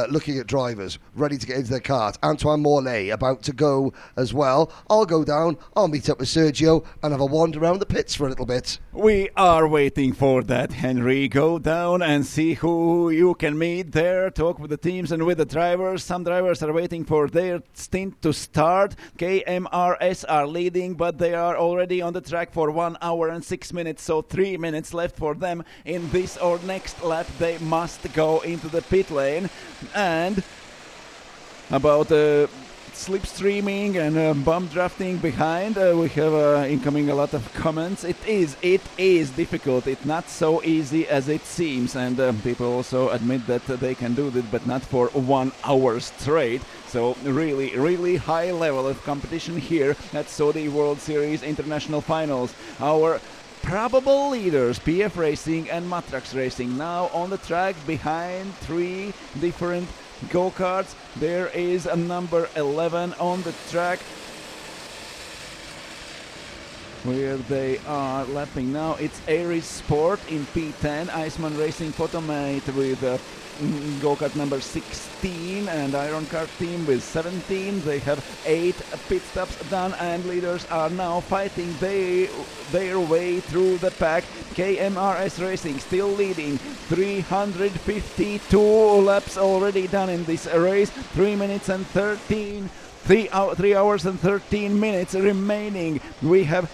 Looking at drivers ready to get into their cart. Antoine Morlaix about to go as well. I'll go down, I'll meet up with Sergio and have a wander around the pits for a little bit. We are waiting for that, Henry. Go down and see who you can meet there. Talk with the teams and with the drivers. Some drivers are waiting for their stint to start. KMRS are leading, but they are already on the track for 1 hour and 6 minutes. So 3 minutes left for them in this or next lap. They must go into the pit lane. And about slipstreaming and bump drafting behind, we have incoming a lot of comments. It is difficult. It's not so easy as it seems, and people also admit that they can do this, but not for 1 hour straight. So really high level of competition here at Saudi World Series International Finals. Our probable leaders, PF Racing and Matrax Racing, now on the track behind 3 different go-karts. There is a number 11 on the track where they are lapping now. It's Aries Sport in P10, Iceman Racing Photomate with go-kart number 16 and Iron Kart team with 17. They have 8 pit stops done and leaders are now fighting their way through the pack. KMRS Racing still leading, 352 laps already done in this race, 3 hours and 13 minutes remaining. We have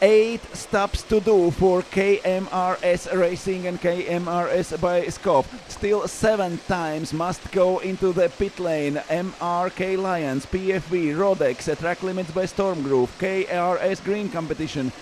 8 stops to do for KMRS Racing and KMRS by Skop. Still 7 times must go into the pit lane. MRK Lions, PFV, Rodex, Track Limits by Stormgroove, KRS Green Competition,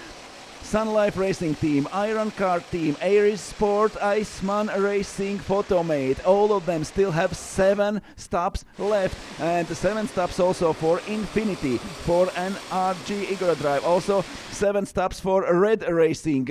Sun Life Racing Team, Iron Kart Team, Aries Sport, Iceman Racing, Photomate. All of them still have 7 stops left, and 7 stops also for Infinity, for NRG Igor Drive. Also 7 stops for Red Racing.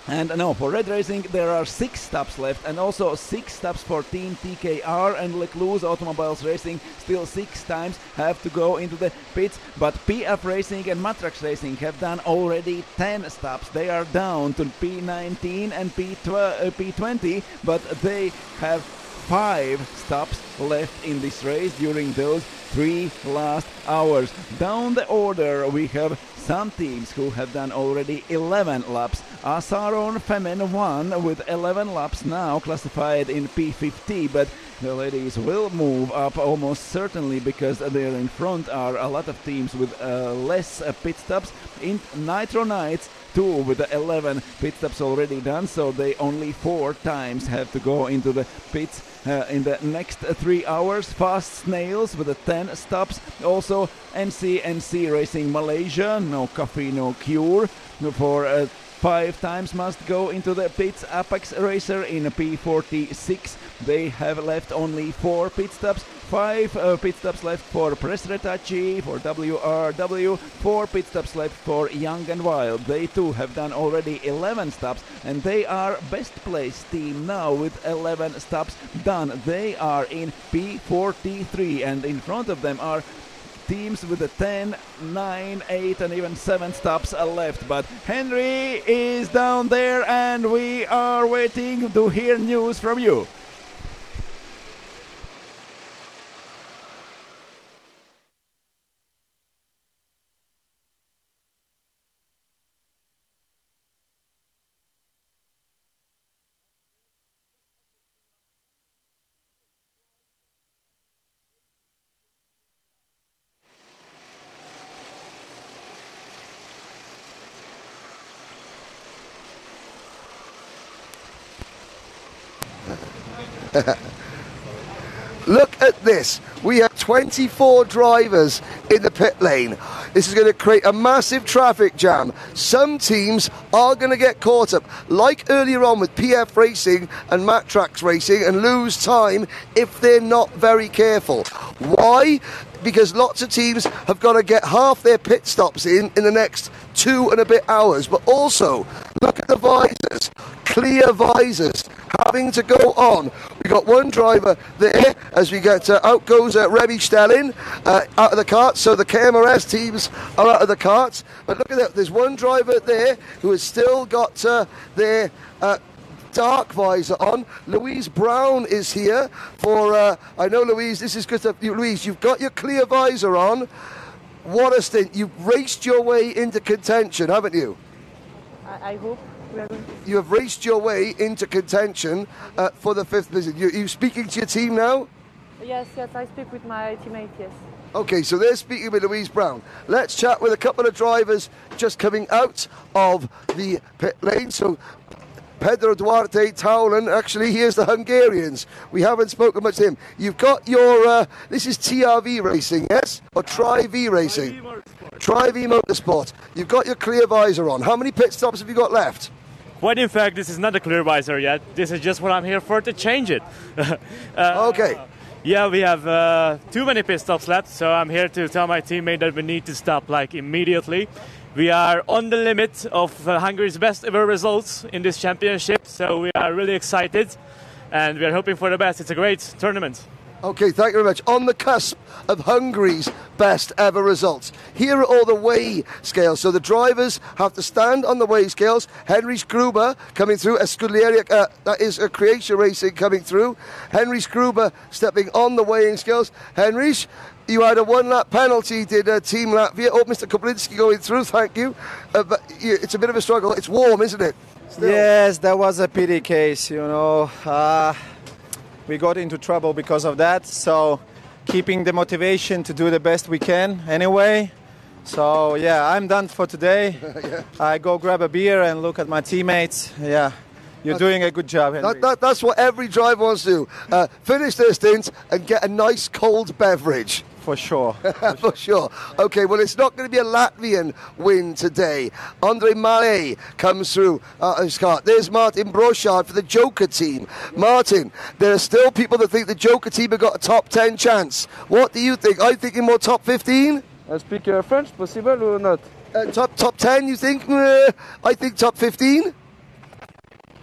For Red Racing there are 6 stops left, and also 6 stops for Team TKR and Lecluse Automobiles Racing. Still 6 times have to go into the pits, but PF Racing and Matrax Racing have done already 10 stops. They are down to P19 and P20, but they have 5 stops left in this race during those 3 last hours. Down the order we have some teams who have done already 11 laps. Asaron Femen 1 with 11 laps now, classified in P50, but the ladies will move up almost certainly, because there in front are a lot of teams with less pit stops. In Nitro Knights 2 with the 11 pit stops already done, so they only 4 times have to go into the pits in the next 3 hours. Fast Snails with the 10 stops. Also NCNC Racing Malaysia, no coffee, no cure, for 5 times must go into the pits. Apex Racer in P46, they have left only 4 pit stops. 5 pit stops left for Press Retachi, for WRW, 4 pit stops left for Young and Wild. They too have done already 11 stops, and they are best placed team now with 11 stops done. They are in P43, and in front of them are teams with the 10, 9, 8 and even 7 stops left. But Henry is down there, and we are waiting to hear news from you. Look at this. We have 24 drivers in the pit lane. This is going to create a massive traffic jam. Some teams are going to get caught up, like earlier on with PF Racing and Matrax Racing, and lose time if they're not very careful. Why? Because lots of teams have got to get half their pit stops in the next 2 and a bit hours. But also, look at the visors. Clear visors having to go on. We've got one driver there as we get out goes Remy Stelling out of the kart, so the KMRS teams are out of the karts. But look at that, there's one driver there who has still got their dark visor on. Louise Brown is here for, I know Louise, this is good stuff. Louise, you've got your clear visor on. What a stint. You've raced your way into contention, haven't you? I hope. You have raced your way into contention for the 5th position. You speaking to your team now? Yes, I speak with my teammate, yes. Okay, so they're speaking with Louise Brown. Let's chat with a couple of drivers just coming out of the pit lane. So Pedro Duarte Taulen, actually, here's the Hungarians. We haven't spoken much to him. You've got your, this is TRV Racing, yes? Or Tri-V Racing? Tri-V Motorsport. You've got your clear visor on. How many pit stops have you got left? Well, in fact, this is not a clear visor yet. This is just what I'm here for, to change it. Okay. Yeah, we have too many pit stops left, so I'm here to tell my teammate that we need to stop immediately. We are on the limit of Hungary's best ever results in this championship, so we are really excited and we are hoping for the best. It's a great tournament. Okay, thank you very much. On the cusp of Hungary's best ever results. Here are all the weigh scales. So the drivers have to stand on the weigh scales. Henrich Gruber coming through. Scuderia, that is a Croatia Racing coming through. Henrich Gruber stepping on the weighing scales. Henrich, you had a 1-lap penalty, did Team Latvia. Oh, Mr. Koplinski going through, thank you. But it's a bit of a struggle. It's warm, isn't it? Still. Yes, that was a pity case, you know. We got into trouble because of that, so keeping the motivation to do the best we can anyway. So yeah, I'm done for today. Yeah. I go grab a beer and look at my teammates. Yeah, you're doing a good job, Henry. That's what every driver wants to do. Finish their stint and get a nice cold beverage. for sure. For sure. Okay, well, it's not going to be a Latvian win today. Andre Male comes through his car. There's Martin Brochard for the Joker team. Martin, there are still people that think the Joker team have got a top 10 chance. What do you think? I'm thinking more top 15. Speak French, possible or not? Top 10, you think? I think top 15.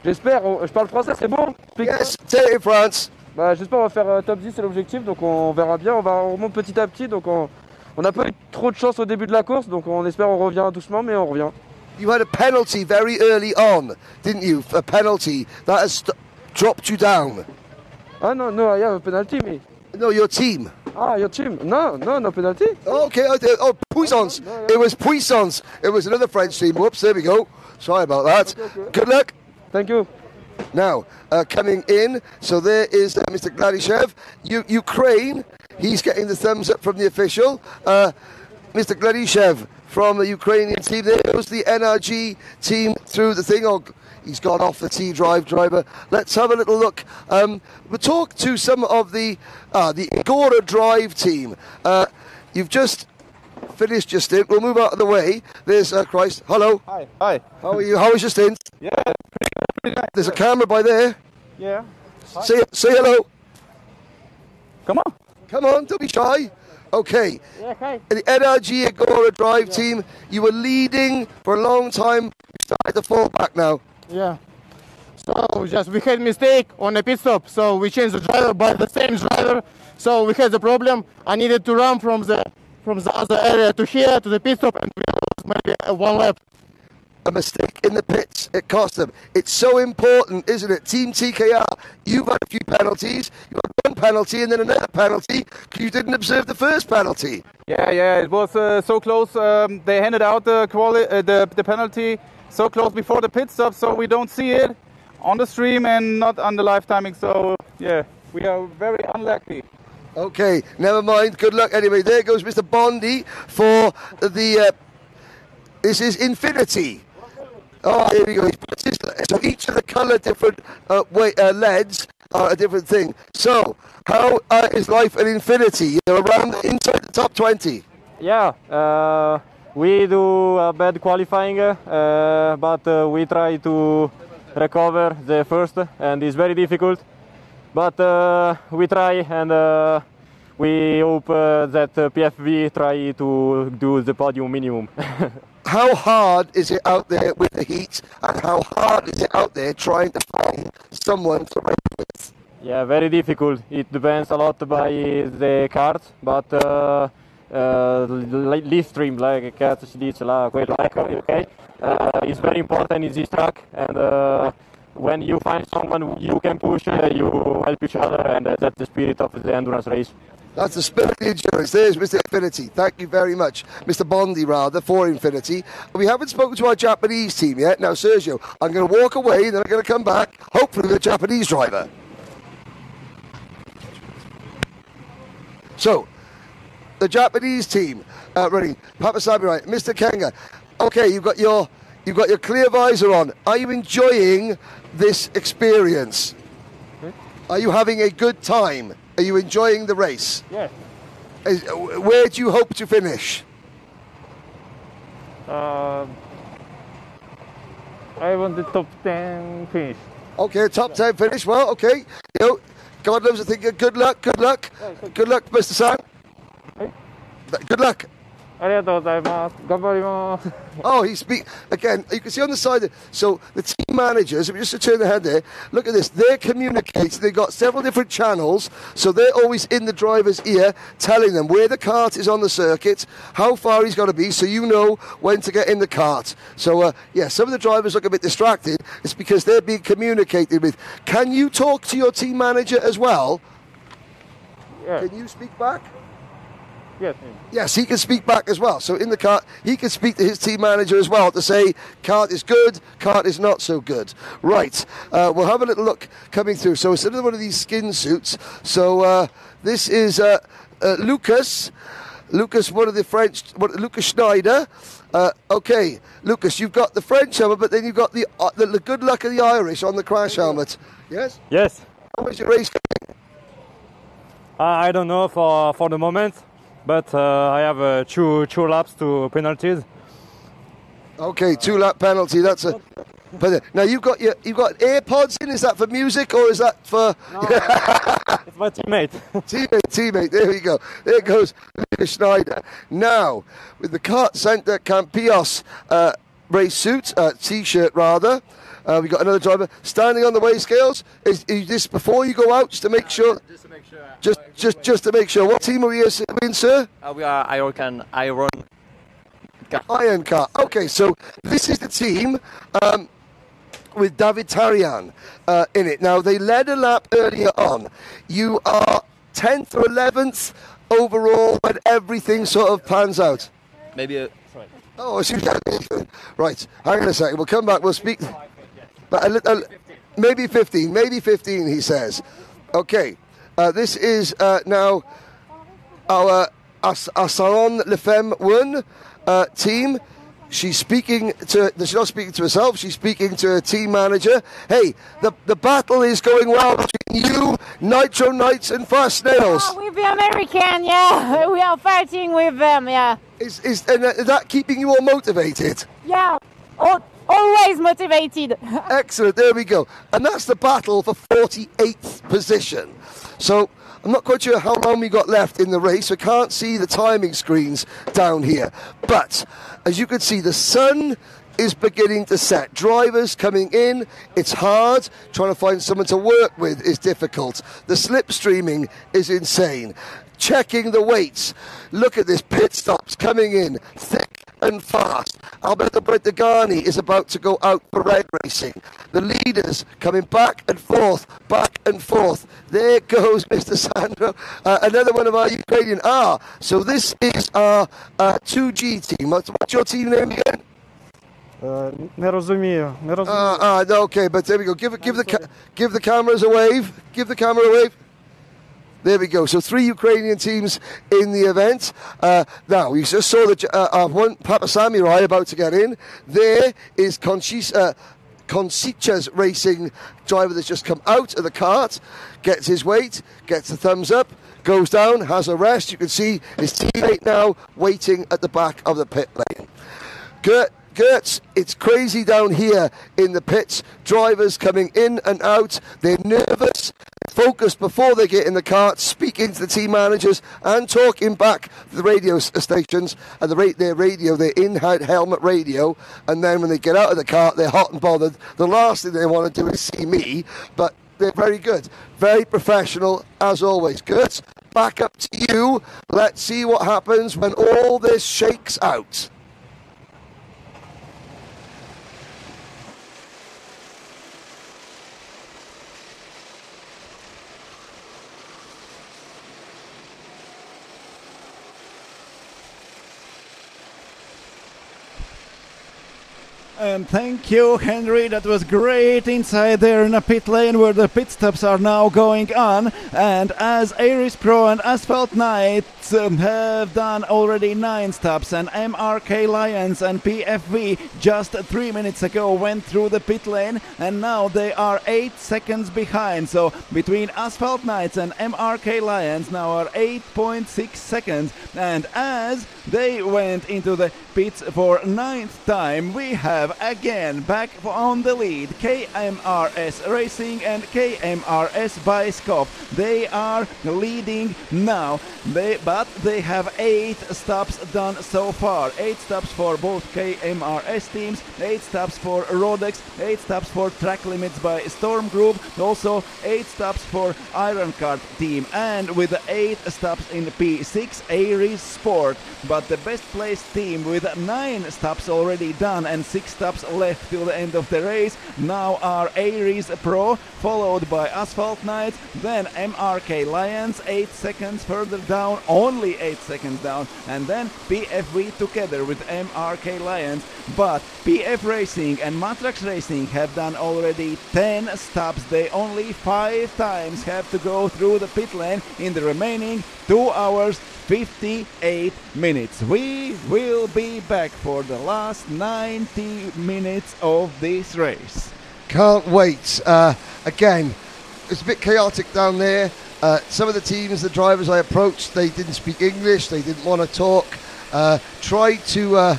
J'espère. Je parle français, c'est bon? Yes, say it in France. Bah, j'espère on va faire top 10, c'est l'objectif, donc on verra bien. On remonte petit à petit, donc on n'a pas eu trop de chance au début de la course, donc on espère on revient doucement, mais on revient. You had a penalty very early on, didn't you? A penalty that has dropped you down. Ah no, I have a penalty, me. No, your team. Ah, your team? No penalty. Okay, Puissance. It was Puissance. It was another French team. Whoops, there we go. Sorry about that. Okay. Good luck. Thank you. Now, coming in, so there is Mr. Gladyshev. Ukraine, he's getting the thumbs up from the official. Mr. Gladyshev from the Ukrainian team. There goes the NRG team through the thing. Oh, he's gone off the T-Drive driver. Let's have a little look. We'll talk to some of the Agora Drive team. You've just finished your stint. We'll move out of the way. There's Christ. Hello. Hi. How are you? How was your stint? Yeah, pretty nice. There's a camera by there. Yeah. Say hello. Come on. Come on, don't be shy. Okay. Yeah, hi. The NRG Agora Drive team, you were leading for a long time. You started to fall back now. Yeah. So just we had mistake on a pit stop. So we changed the driver by the same driver. So we had the problem. I needed to run from the other area to here to the pit stop, and we lost maybe one lap. A mistake in the pits, it cost them. It's so important, isn't it? Team TKR, you've had a few penalties. You had one penalty and then another penalty because you didn't observe the first penalty. Yeah, it was so close. They handed out the penalty so close before the pit stop, so we don't see it on the stream and not on the live timing. So, yeah, we are very unlucky. Okay, never mind. Good luck anyway. There goes Mr. Bondi for the... this is Infinity. Oh, here we go. So each of the colour different LEDs are a different thing. So, how is life at Infinity? You're around inside the top 20. Yeah, we do a bad qualifying, but we try to recover the first, and it's very difficult. But we try, and we hope that PFV try to do the podium minimum. How hard is it out there with the heat, and how hard is it out there trying to find someone to race with? Yeah, very difficult. It depends a lot by the cars, but lead stream, like cars si dice là, quello, okay? It's very important in this track, and when you find someone you can push, you help each other, and that's the spirit of the endurance race. That's the spirit of the endurance. There's Mr. Infinity. Thank you very much. Mr. Bondi, rather, for Infinity. We haven't spoken to our Japanese team yet. Now, Sergio, I'm going to walk away, then I'm going to come back, hopefully with a Japanese driver. So, the Japanese team running. Papasami, right. Mr. Kenga. Okay, you've got your clear visor on. Are you enjoying this experience? Are you having a good time? Are you enjoying the race? Yeah. Where do you hope to finish? I want the top 10 finish. Okay, top 10 finish. Well, okay. God loves a thing. Good luck. Good luck, Mr. San. Good luck. Oh, he speak again. You can see on the side. So the team managers, just to turn the head there, look at this. They're communicating. They've got several different channels, so they're always in the driver's ear, telling them where the cart is on the circuit, how far he's got to be, so you know when to get in the cart. So yeah, some of the drivers look a bit distracted. It's because they're being communicated with. Can you talk to your team manager as well? Yeah. Can you speak back? Yes. Yes, he can speak back as well. So in the cart, he can speak to his team manager as well to say, cart is good, cart is not so good. Right, we'll have a little look coming through. So it's another one of these skin suits. So this is Lucas, one of the French, Lucas Schneider. Okay, Lucas, you've got the French helmet, but then you've got the good luck of the Irish on the crash helmet. Yes? Yes. How was your race going? I don't know for the moment. but I have two laps to penalties. Okay, 2-lap penalty. That's a. But now you've got AirPods in. Is that for music or is that for? No, it's my teammate. teammate. There we go. There goes Schneider. Now with the KartCenter Campillos race suit, t-shirt rather. We got another driver standing on the weigh scales. Is this before you go out, just to make sure? Just to make sure. Just to make sure. What team are we in, sir? We are Iron Car. Okay, so this is the team with David Tarian in it. Now, they led a lap earlier on. You are 10th or 11th overall when everything sort of pans out. Maybe. Oh, right. Hang on a second. We'll come back. We'll speak. But maybe 15. Maybe 15, he says. Okay. This is now our Salon Le Femme 1 team. She's not speaking to herself, she's speaking to her team manager. Hey, the battle is going well between you, Nitro Knights and Fast Snails. Oh, with the American, yeah. We are fighting with them, yeah. Is that keeping you all motivated? Yeah, always motivated. Excellent, there we go. And that's the battle for 48th position. So I'm not quite sure how long we got left in the race. I can't see the timing screens down here. But as you can see, the sun is beginning to set. Drivers coming in, it's hard. Trying to find someone to work with is difficult. The slipstreaming is insane. Checking the weights. Look at this, pit stops coming in thick and fast. Alberto Bretagani is about to go out for reg racing. The leaders coming back and forth. There goes Mr. Sandro, another one of our Ukrainian. So this is our 2G team. What's your team name again? Не розумію. Okay, but there we go. Give the cameras a wave. Give the camera a wave. There we go. So 3 Ukrainian teams in the event. Now, we just saw one Papa Samurai about to get in. There is Conchicha's racing driver that's just come out of the kart, gets his weight, gets the thumbs up, goes down, has a rest. You can see his teammate now waiting at the back of the pit lane. Gertz, it's crazy down here in the pits. Drivers coming in and out. They're nervous, focused before they get in the cart, speaking to the team managers and talking back to the radio stations and their in-helmet radio. And then when they get out of the cart, they're hot and bothered. The last thing they want to do is see me, but they're very good, very professional as always. Gertz, back up to you. Let's see what happens when all this shakes out. And thank you, Henry. That was great inside there in a pit lane where the pit stops are now going on. And as Aries Pro and Asphalt Knights have done already 9 stops, and MRK Lions and PFV just 3 minutes ago went through the pit lane, and now they are 8 seconds behind. So between Asphalt Knights and MRK Lions now are 8.6 seconds. And as they went into the pits for 9th time, we have again back on the lead KMRS Racing and KMRS Biskop. They are leading now, but they have 8 stops done so far. 8 stops for both KMRS teams, 8 stops for Rodex, 8 stops for Track Limits by Storm Group, also 8 stops for Iron Kart team, and with 8 stops in P6 Aries Sport. But the best placed team with 9 stops already done and 6 stops left till the end of the race now are Aries Pro, followed by Asphalt Knights, then MRK Lions 8 seconds further down, only 8 seconds down, and then PFV together with MRK Lions. But PF Racing and Matrax Racing have done already 10 stops. They only 5 times have to go through the pit lane in the remaining 2 hours 58 minutes. We will be back for the last 90 minutes of this race. Can't wait. Again, it's a bit chaotic down there. Some of the teams, the drivers I approached, they didn't speak English, they didn't want to talk. Tried to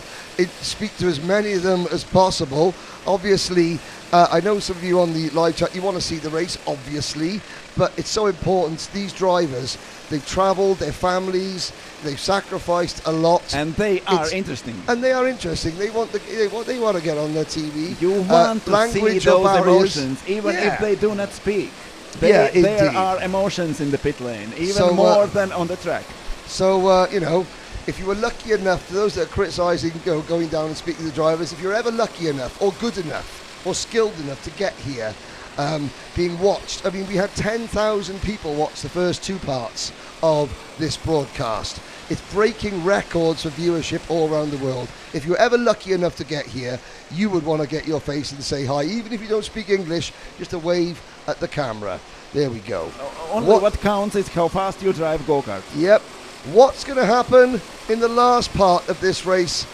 speak to as many of them as possible. Obviously, I know some of you on the live chat, you want to see the race, obviously, but it's so important. These drivers, they've travelled, their families, they've sacrificed a lot, and they are interesting. And they are interesting. They want to get on their TV. You want to see those emotions, even if they do not speak. There are emotions in the pit lane, even more than on the track. So you know, if you were lucky enough, to those that are criticising going down and speaking to the drivers, if you're ever lucky enough, or good enough, or skilled enough to get here, being watched. I mean, we had 10,000 people watch the first two parts of this broadcast. It's breaking records for viewership all around the world. If you're ever lucky enough to get here, you would want to get your face and say hi, even if you don't speak English, just a wave at the camera. There we go. Only what counts is how fast you drive go-kart. Yep. What's going to happen in the last part of this race?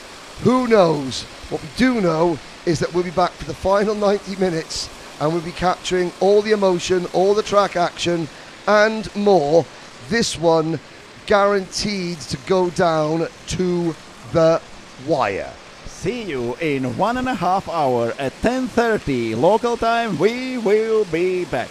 Who knows? What we do know is that we'll be back for the final 90 minutes and we'll be capturing all the emotion, all the track action and more. This one guaranteed to go down to the wire. See you in 1.5 hours at 10:30 local time. We will be back.